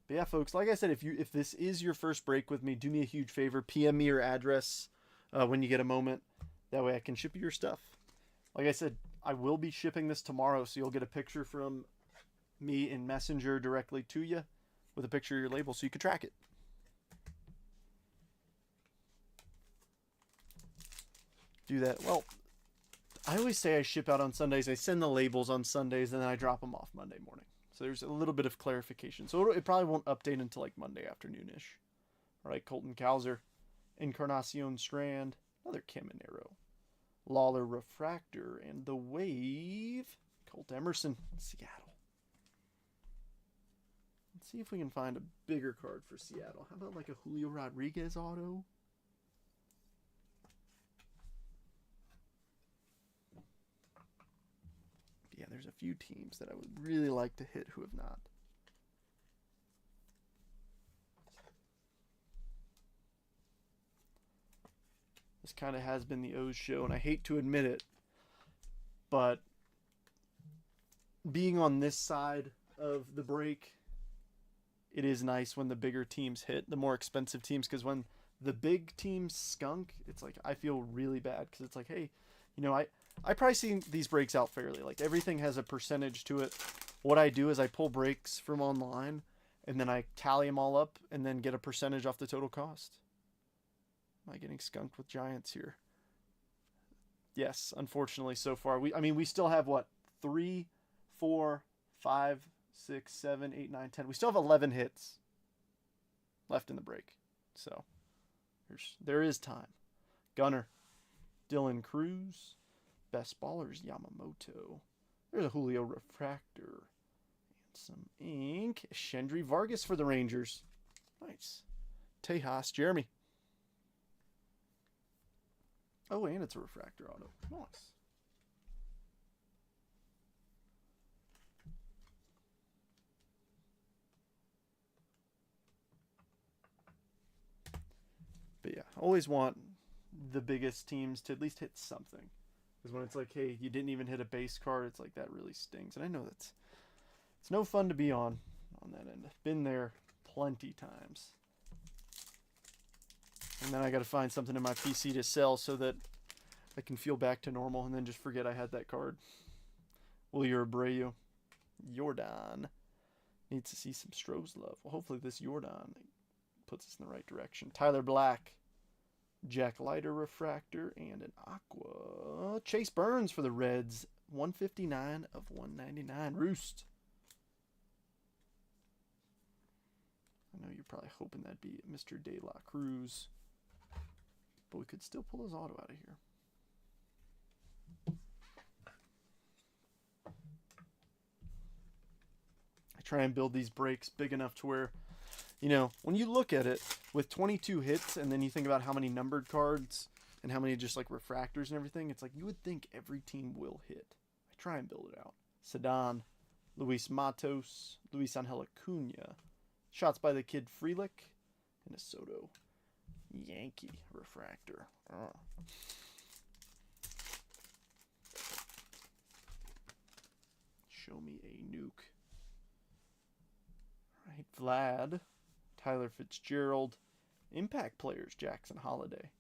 But yeah, folks, like I said, if this is your first break with me, do me a huge favor. PM me your address when you get a moment. That way I can ship you your stuff. Like I said, I will be shipping this tomorrow, so you'll get a picture from me in Messenger directly to you with a picture of your label so you can track it. Do that. Well, I always say I ship out on Sundays. I send the labels on Sundays, and then I drop them off Monday morning. So there's a little bit of clarification. So it probably won't update until like Monday afternoon-ish. All right, Colton Cowser, Encarnacion Strand, another Caminero, Lawler Refractor, and the Wave, Colt Emerson, Seattle. Let's see if we can find a bigger card for Seattle. How about like a Julio Rodriguez auto? Yeah, there's a few teams that I would really like to hit who have not. This kind of has been the O's show, and I hate to admit it, but being on this side of the break, it is nice when the bigger teams hit, the more expensive teams, because when the big teams skunk, it's like I feel really bad, because it's like, hey, I probably see these breaks out fairly. Like, everything has a percentage to it. What I do is I pull breaks from online, and then I tally them all up, and then get a percentage off the total cost. Am I getting skunked with Giants here? Yes, unfortunately, so far. We still have, 3, 4, 5, 6, 7, 8, 9, 10. We still have 11 hits left in the break. So, there is time. Gunner, Dylan Cruz, best ballers Yamamoto. There's a Julio Refractor. And some ink. Shendry Vargas for the Rangers. Nice. Tejas Jeremy. Oh, and it's a refractor auto. Nice. But yeah, I always want the biggest teams to at least hit something. Because when it's like, hey, you didn't even hit a base card, it's like, that really stings. And I know it's no fun to be on that end. I've been there plenty times. And then I got to find something in my PC to sell so that I can feel back to normal and then just forget I had that card. Wilyer Abreu. Jordan. Needs to see some Stroh's love. Well, hopefully this Jordan puts us in the right direction. Tyler Black. Jack Leiter Refractor, and an Aqua. Chase Burns for the Reds. 159 of 199. Roost. I know you're probably hoping that'd be Mr. De La Cruz. But we could still pull his auto out of here. I try and build these breaks big enough to where, when you look at it with 22 hits and then you think about how many numbered cards and how many just like refractors and everything, it's like you would think every team will hit. I try and build it out. Sedan, Luis Matos, Luis Angel Acuna, shots by the kid Frelick, and a Soto Yankee refractor. Show me a nuke. All right, Vlad, Tyler Fitzgerald, Impact players, Jackson Holiday,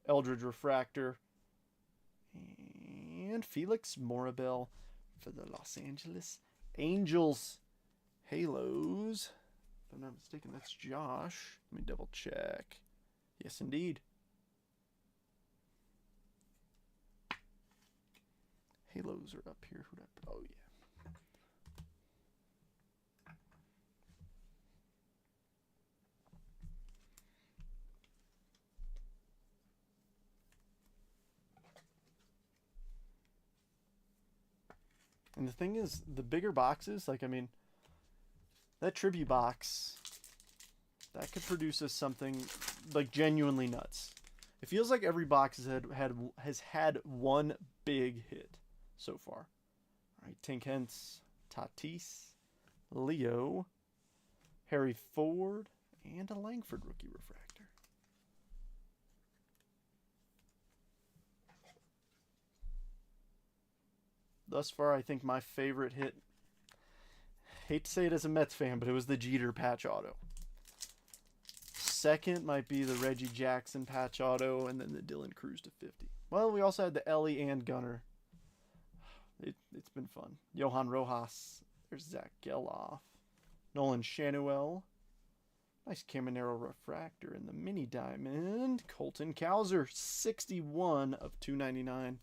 Eldridge refractor, and Felix Morabel for the Los Angeles Angels. Halos. If I'm not mistaken, that's Josh. Let me double check. Yes, indeed. Halos are up here. Oh, yeah. And the thing is, the bigger boxes, like, I mean, that tribute box, that could produce us something, like, genuinely nuts. It feels like every box has had one big hit so far. All right, Tink Hence, Tatis, Leo, Harry Ford, and a Langford rookie refractor. Thus far, I think my favorite hit, hate to say it as a Mets fan, but it was the Jeter patch auto. Second might be the Reggie Jackson patch auto, and then the Dylan Cruz to 50. Well, we also had the Ellie and Gunner. It's been fun. Johan Rojas. There's Zach Geloff. Nolan Shanuel. Nice Caminero refractor in the mini diamond. Colton Cowser, 61 of 299.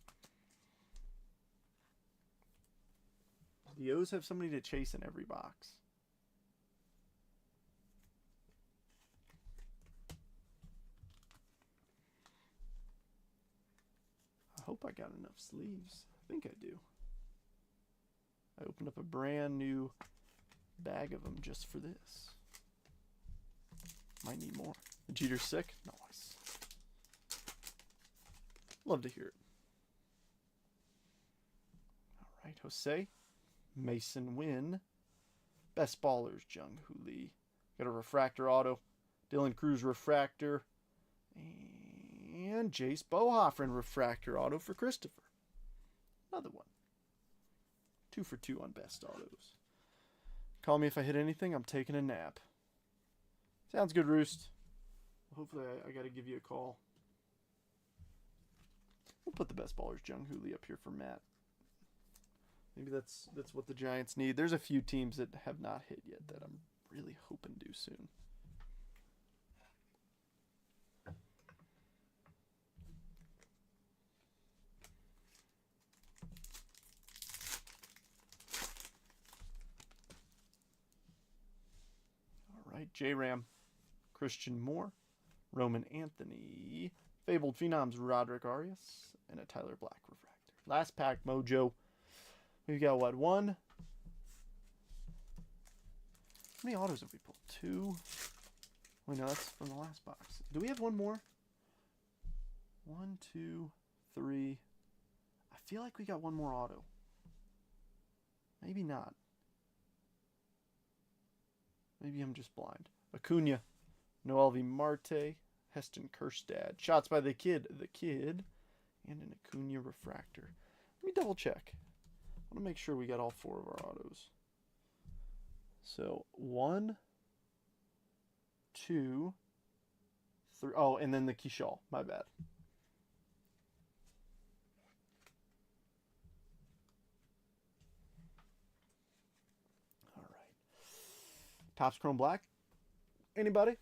The O's have somebody to chase in every box. I hope I got enough sleeves. I think I do. I opened up a brand new bag of them just for this. Might need more. The Jeter's sick? Nice. Love to hear it. All right, Jose. Mason Wynn. Best ballers, Jung Hoo Lee. Got a refractor auto. Dylan Cruz refractor. And Jace Bohoffen refractor auto for Christopher. Another one. 2 for 2 on best autos. Call me if I hit anything. I'm taking a nap. Sounds good, Roost. Hopefully I got to give you a call. We'll put the best ballers, Jung Hoo Lee, up here for Matt. Maybe that's what the Giants need. There's a few teams that have not hit yet that I'm really hoping do soon. All right, J-Ram, Christian Moore, Roman Anthony, Fabled Phenoms Roderick Arias, and a Tyler Black refractor. Last pack, Mojo. We've got, what, one? How many autos have we pulled? 2? Wait, no, that's from the last box. Do we have one more? 1, 2, 3. I feel like we got one more auto. Maybe not. Maybe I'm just blind. Acuna, Noelvi Marte, Heston Kjerstad. Shots by the kid, and an Acuna refractor. Let me double check. I want to make sure we got all 4 of our autos. So 1, 2, 3. Oh, and then the Kershaw. My bad. All right. Topps Chrome Black. Anybody?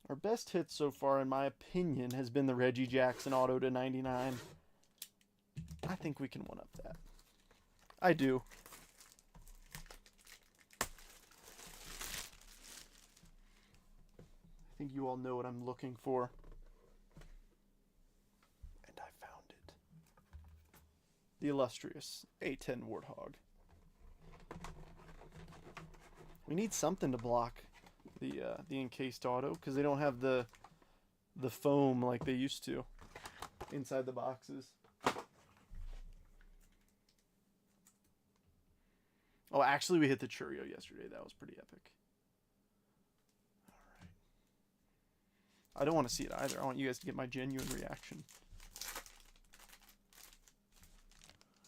Our best hit so far, in my opinion, has been the Reggie Jackson auto to 99. I think we can one-up that. I do. I think you all know what I'm looking for. And I found it. The illustrious A10 Warthog. We need something to block the encased auto because they don't have the foam like they used to inside the boxes. Oh, actually, we hit the Churio yesterday. That was pretty epic. All right. I don't want to see it either. I want you guys to get my genuine reaction.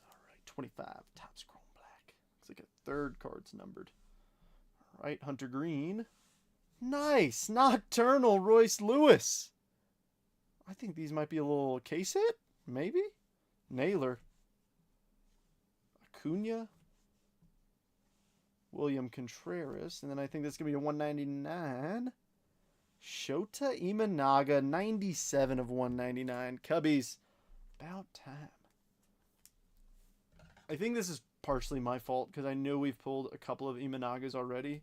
All right, 25. Topps Chrome Black. Looks like a third card's numbered. All right, Hunter Green. Nice. Nocturnal Royce Lewis. I think these might be a little case hit. Maybe. Naylor. Acuna. William Contreras. And then I think that's going to be a 199. Shota Imanaga, 97 of 199. Cubbies. About time. I think this is partially my fault because I know we've pulled a couple of Imanagas already.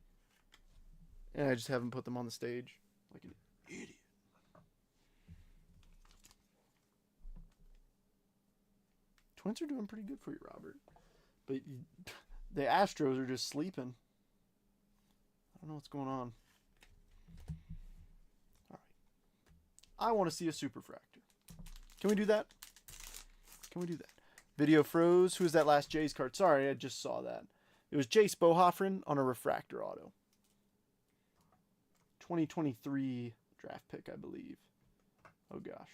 And I just haven't put them on the stage. Like an idiot. Twins are doing pretty good for you, Robert. But the Astros are just sleeping. I don't know what's going on. All right. I want to see a superfractor. Can we do that? Can we do that? Video froze. Who's that last Jays card? Sorry, I just saw that. It was Jace Bohoffren on a refractor auto. 2023 draft pick, I believe. Oh, gosh.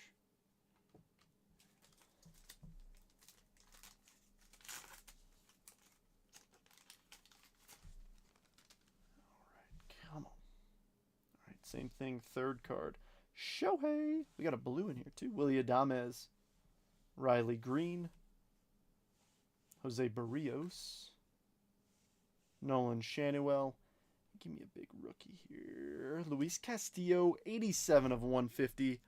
Same thing, third card. Shohei. We got a blue in here, too. Willy Adames. Riley Green. Jose Barrios. Nolan Shanuel. Give me a big rookie here. Luis Castillo, 87 of 150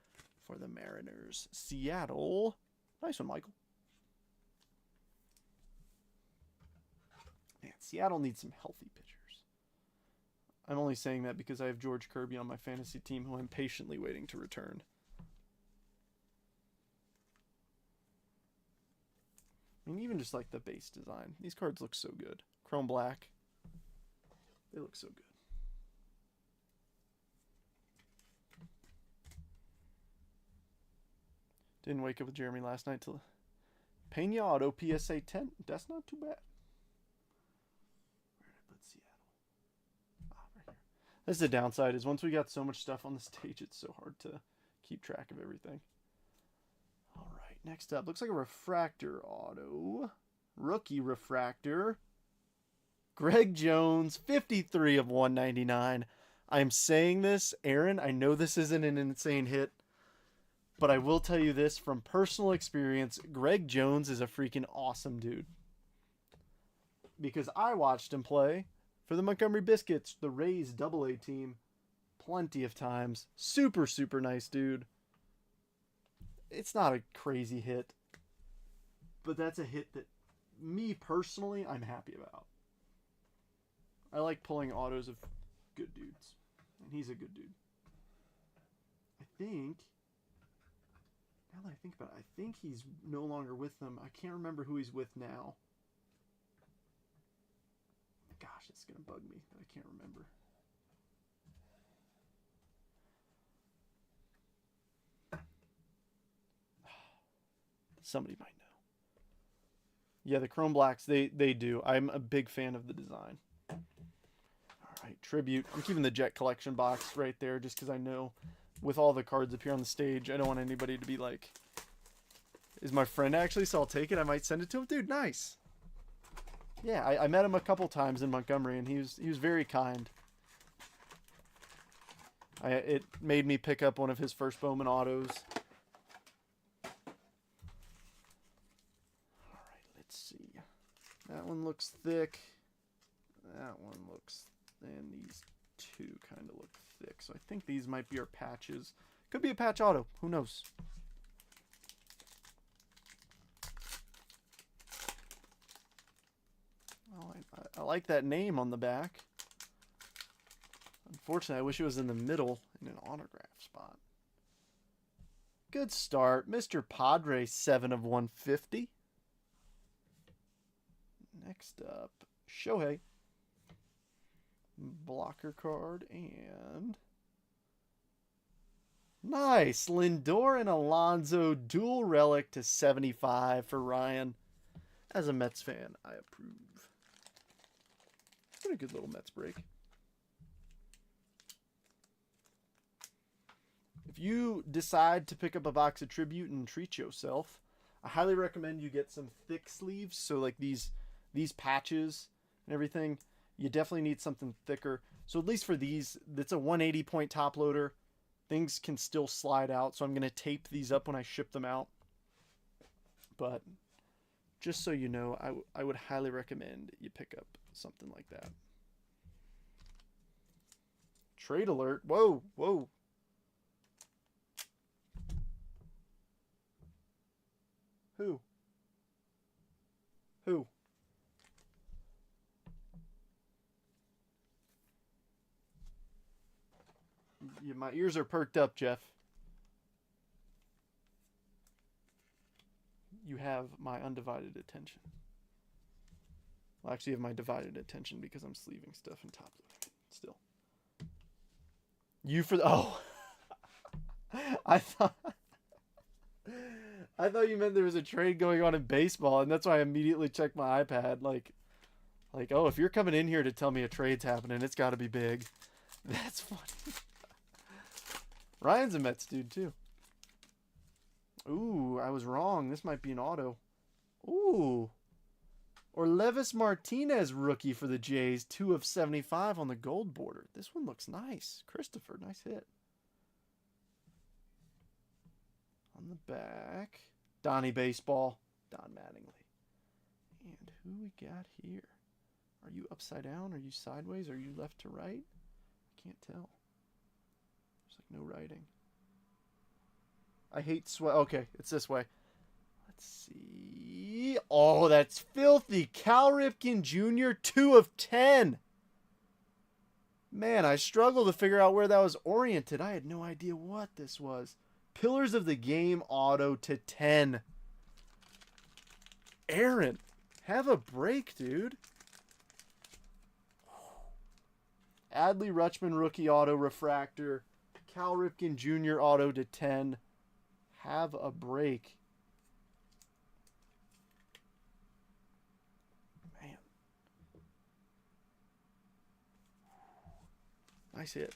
for the Mariners. Seattle. Nice one, Michael. Man, Seattle needs some healthy pitchers. I'm only saying that because I have George Kirby on my fantasy team who I'm patiently waiting to return. I mean, even just like the base design. These cards look so good. Chrome black. They look so good. Didn't wake up with Jeremy last night till Pena Auto PSA 10. That's not too bad. This is the downside, is once we got so much stuff on the stage, it's so hard to keep track of everything. All right, next up. Looks like a refractor auto. Rookie refractor. Greg Jones, 53 of 199. I'm saying this, Aaron, I know this isn't an insane hit, but I will tell you this from personal experience. Greg Jones is a freaking awesome dude. Because I watched him play for the Montgomery Biscuits, the Rays AA team, plenty of times. Super, super nice dude. It's not a crazy hit, but that's a hit that me personally, I'm happy about. I like pulling autos of good dudes, and he's a good dude. I think, now that I think about it, I think he's no longer with them. I can't remember who he's with now. Gosh, it's going to bug me that I can't remember. Somebody might know. Yeah, the Chrome Blacks, they do. I'm a big fan of the design. All right, Tribute. I'm keeping the Jet Collection box right there just because I know with all the cards up here on the stage, I don't want anybody to be like, is my friend actually, so I'll take it. I might send it to him. Dude, nice. Yeah, I met him a couple times in Montgomery, and he was very kind. It made me pick up one of his first Bowman autos. All right, let's see. That one looks thick. That one looks thin. These two kind of look thick. So I think these might be our patches. Could be a patch auto. Who knows? Oh, I like that name on the back. Unfortunately, I wish it was in the middle in an autograph spot. Good start. Mr. Padre, 7 of 150. Next up, Shohei. blocker card, and nice Lindor and Alonso dual relic to 75 for Ryan. As a Mets fan, I approve. It's been a good little Mets break. If you decide to pick up a box of Tribute and treat yourself, I highly recommend you get some thick sleeves. So like these patches and everything, you definitely need something thicker. So at least for these, it's a 180 point top loader. Things can still slide out, so I'm going to tape these up when I ship them out. But just so you know, I would highly recommend you pick up something like that. Trade alert. Whoa, whoa. Who? Who? My ears are perked up, Jeff. You have my undivided attention. Well, actually, you have my divided attention because I'm sleeving stuff and top loading it still. You for the... Oh. I thought you meant there was a trade going on in baseball, and that's why I immediately checked my iPad. Like, oh, if you're coming in here to tell me a trade's happening, it's got to be big. That's funny. Ryan's a Mets dude, too. Ooh, I was wrong. This might be an auto. Ooh. Or Levis Martinez rookie for the Jays. 2 of 75 on the gold border. This one looks nice. Christopher, nice hit. On the back, Donnie Baseball, Don Mattingly. And who we got here? Are you upside down? Are you sideways? Are you left to right? I can't tell. There's like no writing. I hate sweat. Okay, it's this way. Let's see. Oh, that's filthy. Cal Ripken Jr., 2 of 10. Man, I struggled to figure out where that was oriented. I had no idea what this was. Pillars of the Game auto to 10. Aaron, have a break, dude. Adley Rutschman rookie auto refractor. Cal Ripken Jr. auto to 10. Have a break. Man. Nice hit.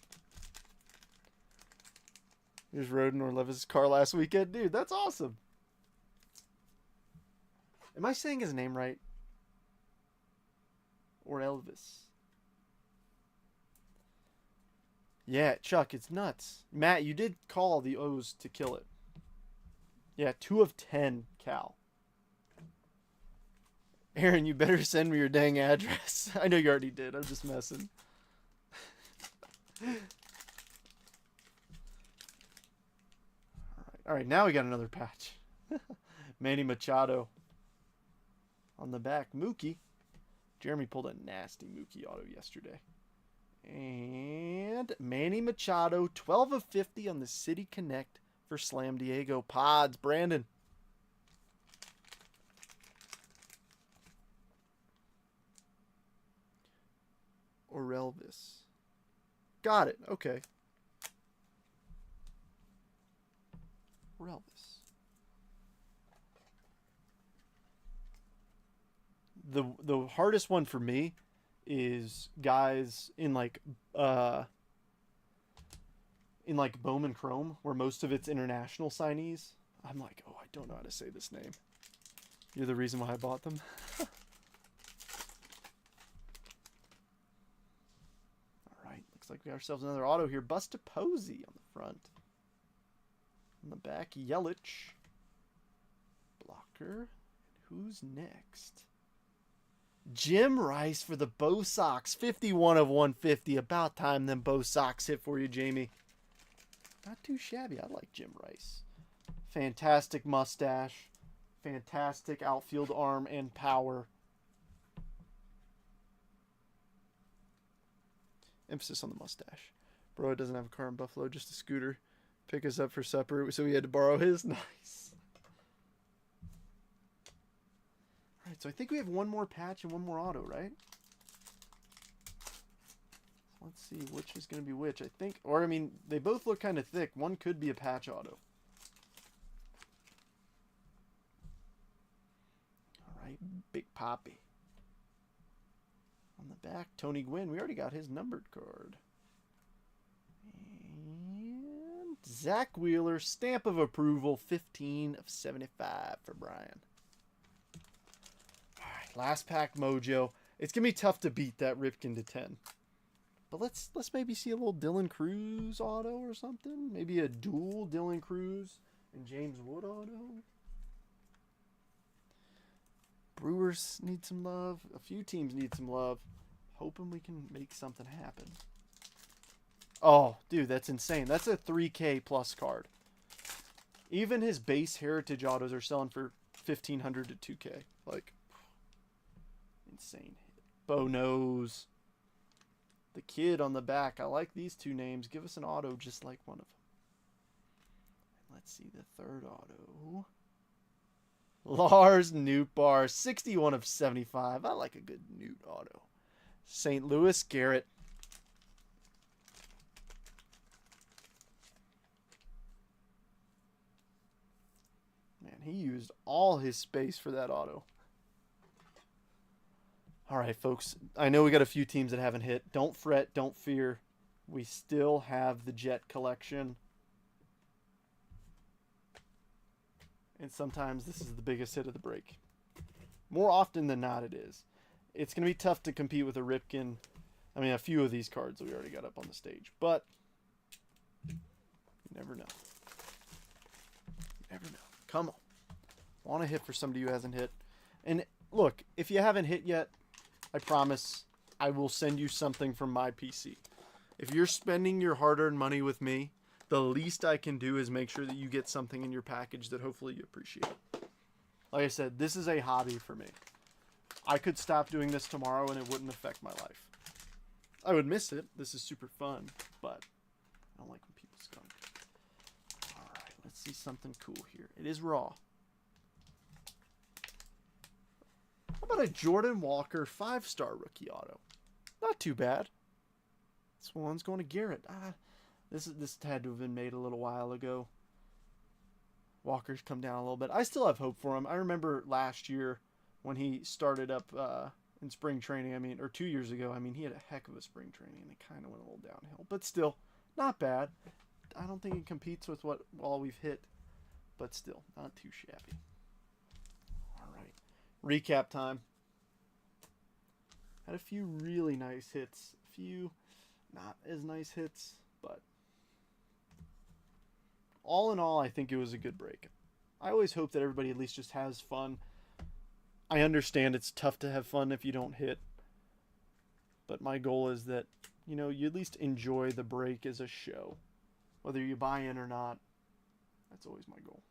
Here's Rodin or Levis' car last weekend. Dude, that's awesome. Am I saying his name right? Or Elvis? Yeah, Chuck, it's nuts. Matt, you did call the O's to kill it. Yeah, 2 of 10, Cal. Aaron, you better send me your dang address. I know you already did. I'm just messing. All right, now we got another patch. Manny Machado. On the back, Mookie. Jeremy pulled a nasty Mookie auto yesterday. And Manny Machado, 12 of 50 on the City Connect for Slam Diego Pods. Brandon. Or Elvis. Got it. Okay. Or Elvis. The hardest one for me is guys in like Bowman Chrome, where most of it's international signees. I'm like, oh, I don't know how to say this name. You're the reason why I bought them. All right, looks like we have ourselves another auto here. Busta Posey on the front. On the back, Yelich. Blocker. Who's next? Jim Rice for the Bo Sox. 51 of 150. About time them Bo Sox hit for you, Jamie. Not too shabby. I like Jim Rice. Fantastic mustache. Fantastic outfield arm and power. Emphasis on the mustache. Bro doesn't have a car in Buffalo, just a scooter. Pick us up for supper, so we had to borrow his. Nice. All right, so I think we have one more patch and one more auto, right? Let's see which is going to be which. I think, or I mean, they both look kind of thick. One could be a patch auto. All right, Big Poppy. On the back, Tony Gwynn. We already got his numbered card. And Zach Wheeler, stamp of approval, 15 of 75 for Brian. All right, last pack mojo. It's going to be tough to beat that Ripken to 10. But let's maybe see a little Dylan Cruz auto or something. Maybe a dual Dylan Cruz and James Wood auto. Brewers need some love. A few teams need some love. Hoping we can make something happen. Oh, dude, that's insane. That's a 3K plus card. Even his base heritage autos are selling for $1,500 to $2K. Like, insane. Bo Nose. The kid on the back. I like these two names. Give us an auto just like one of them. Let's see the third auto. Lars Nootbaar, 61 of 75. I like a good Newt auto. St. Louis, Garrett. Man, he used all his space for that auto. All right, folks. I know we got a few teams that haven't hit. Don't fret. Don't fear. We still have the Jet collection. And sometimes this is the biggest hit of the break. More often than not, it is. It's going to be tough to compete with a Ripken. I mean, a few of these cards we already got up on the stage. But you never know. You never know. Come on. Want to hit for somebody who hasn't hit. And look, if you haven't hit yet, I promise I will send you something from my PC. If you're spending your hard-earned money with me, the least I can do is make sure that you get something in your package that hopefully you appreciate. Like I said, this is a hobby for me. I could stop doing this tomorrow and it wouldn't affect my life. I would miss it. This is super fun, but I don't like when people skunk. All right, let's see something cool here. It is raw. How about a Jordan Walker 5-star rookie auto? Not too bad. This one's going to Garrett. This had to have been made a little while ago. Walker's come down a little bit. I still have hope for him. I remember last year when he started up in spring training. I mean, or 2 years ago. I mean, he had a heck of a spring training, and it kind of went a little downhill. But still, not bad. I don't think it competes with what all we've hit, but still, not too shabby. All right, recap time. Had a few really nice hits. A few not as nice hits, but all in all, I think it was a good break. I always hope that everybody at least just has fun. I understand it's tough to have fun if you don't hit, but my goal is that, you know, you at least enjoy the break as a show. Whether you buy in or not, that's always my goal.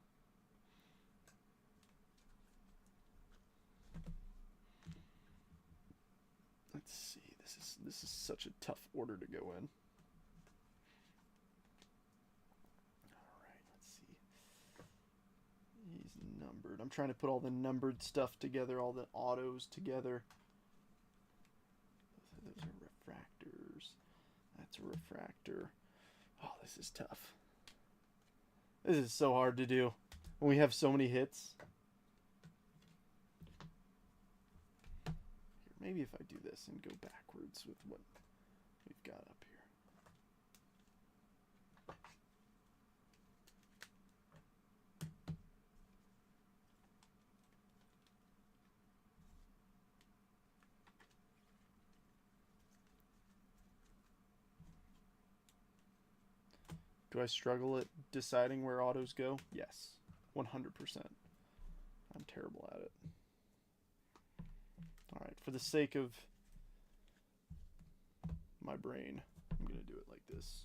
Let's see. This is such a tough order to go in. Numbered. I'm trying to put all the numbered stuff together, all the autos together. Those are refractors. That's a refractor. Oh, this is tough. This is so hard to do when we have so many hits. Here, maybe if I do this and go backwards with what we've got up here. Do I struggle at deciding where autos go? Yes, 100%. I'm terrible at it. All right, for the sake of my brain, I'm going to do it like this.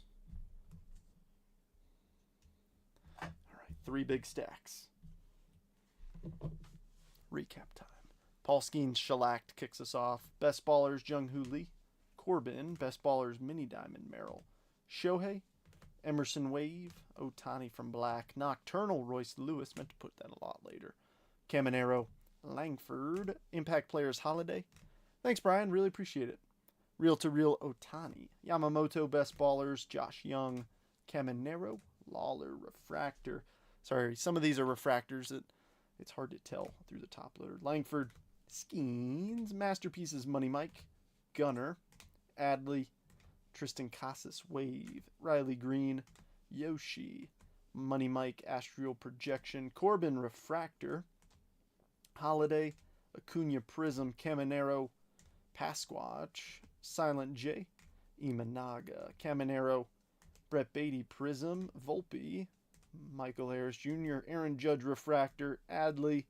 All right, 3 big stacks. Recap time. Paul Skeens Shellacked kicks us off. Best Ballers Jung Hoo Lee. Corbin. Best Ballers Mini Diamond Merrill. Shohei. Emerson Wave, Otani from Black, Nocturnal Royce Lewis, meant to put that a lot later, Caminero, Langford, Impact Players Holiday. Thanks, Brian, really appreciate it. Reel-to-reel Otani. Yamamoto best ballers. Josh Young. Caminero. Lawler refractor. Sorry, some of these are refractors that it's hard to tell through the top loader. Langford. Skeens. Masterpieces Money Mike. Gunner. Adley. Tristan Casas Wave. Riley Green. Yoshi. Money Mike Astral Projection. Corbin Refractor. Holiday. Acuna Prism. Caminero. Pasquatch. Silent J. Imanaga. Caminero. Brett Beatty Prism. Volpe. Michael Harris Jr. Aaron Judge Refractor. Adley.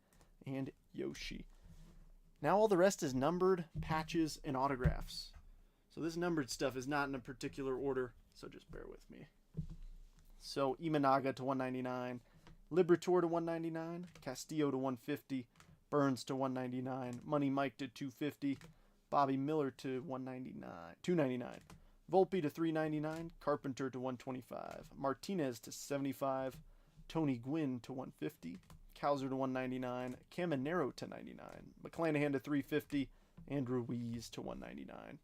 And Yoshi. Now all the rest is numbered, patches, and autographs. So this numbered stuff is not in a particular order, so just bear with me. So Imanaga to 199, Liberatore to 199, Castillo to 150, Burns to 199, Money Mike to 250, Bobby Miller to 299, Volpe to 399, Carpenter to 125, Martinez to 75, Tony Gwynn to 150, Cowser to 199, Caminero to 99, McClanahan to 350, and Ruiz to 199.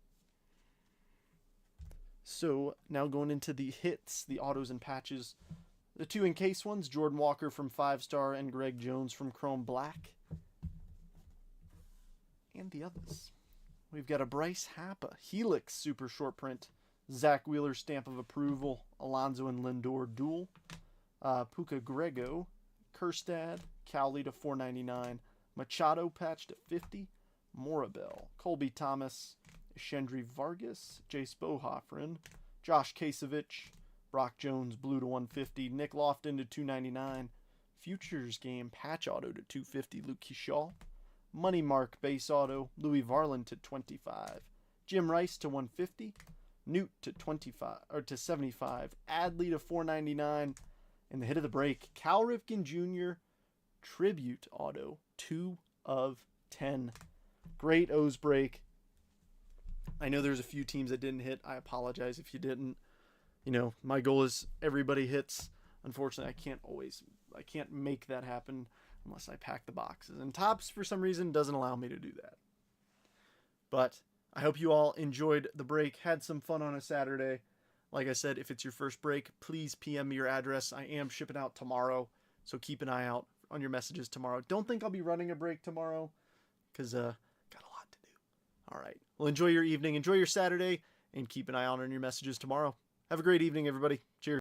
So now going into the hits, the autos and patches. The two encased ones, Jordan Walker from 5-star and Greg Jones from Chrome Black. And the others. We've got a Bryce Harper, Helix super short print, Zach Wheeler stamp of approval, Alonso and Lindor duel, Puka Grego, Kerstad, Cowley to 499, Machado patch to 50, Morabel, Colby Thomas, Shendry Vargas, Jace Bohoffren, Josh Kasevich, Brock Jones blue to 150, Nick Lofton to 299, Futures Game patch auto to 250, Luke Kershaw, Money Mark base auto, Louis Varland to 25, Jim Rice to 150, Newt to 25 or to 75, Adley to 499, and the hit of the break, Cal Ripken Jr. Tribute Auto, 2 of 10. Great O's break. I know there's a few teams that didn't hit. I apologize if you didn't. You know, my goal is everybody hits. Unfortunately, I can't make that happen unless I pack the boxes. And Topps, for some reason, doesn't allow me to do that. But I hope you all enjoyed the break, had some fun on a Saturday. Like I said, if it's your first break, please PM me your address. I am shipping out tomorrow, so keep an eye out on your messages tomorrow. Don't think I'll be running a break tomorrow, because got a lot to do. All right. Well, enjoy your evening, enjoy your Saturday, and keep an eye out on your messages tomorrow. Have a great evening, everybody. Cheers.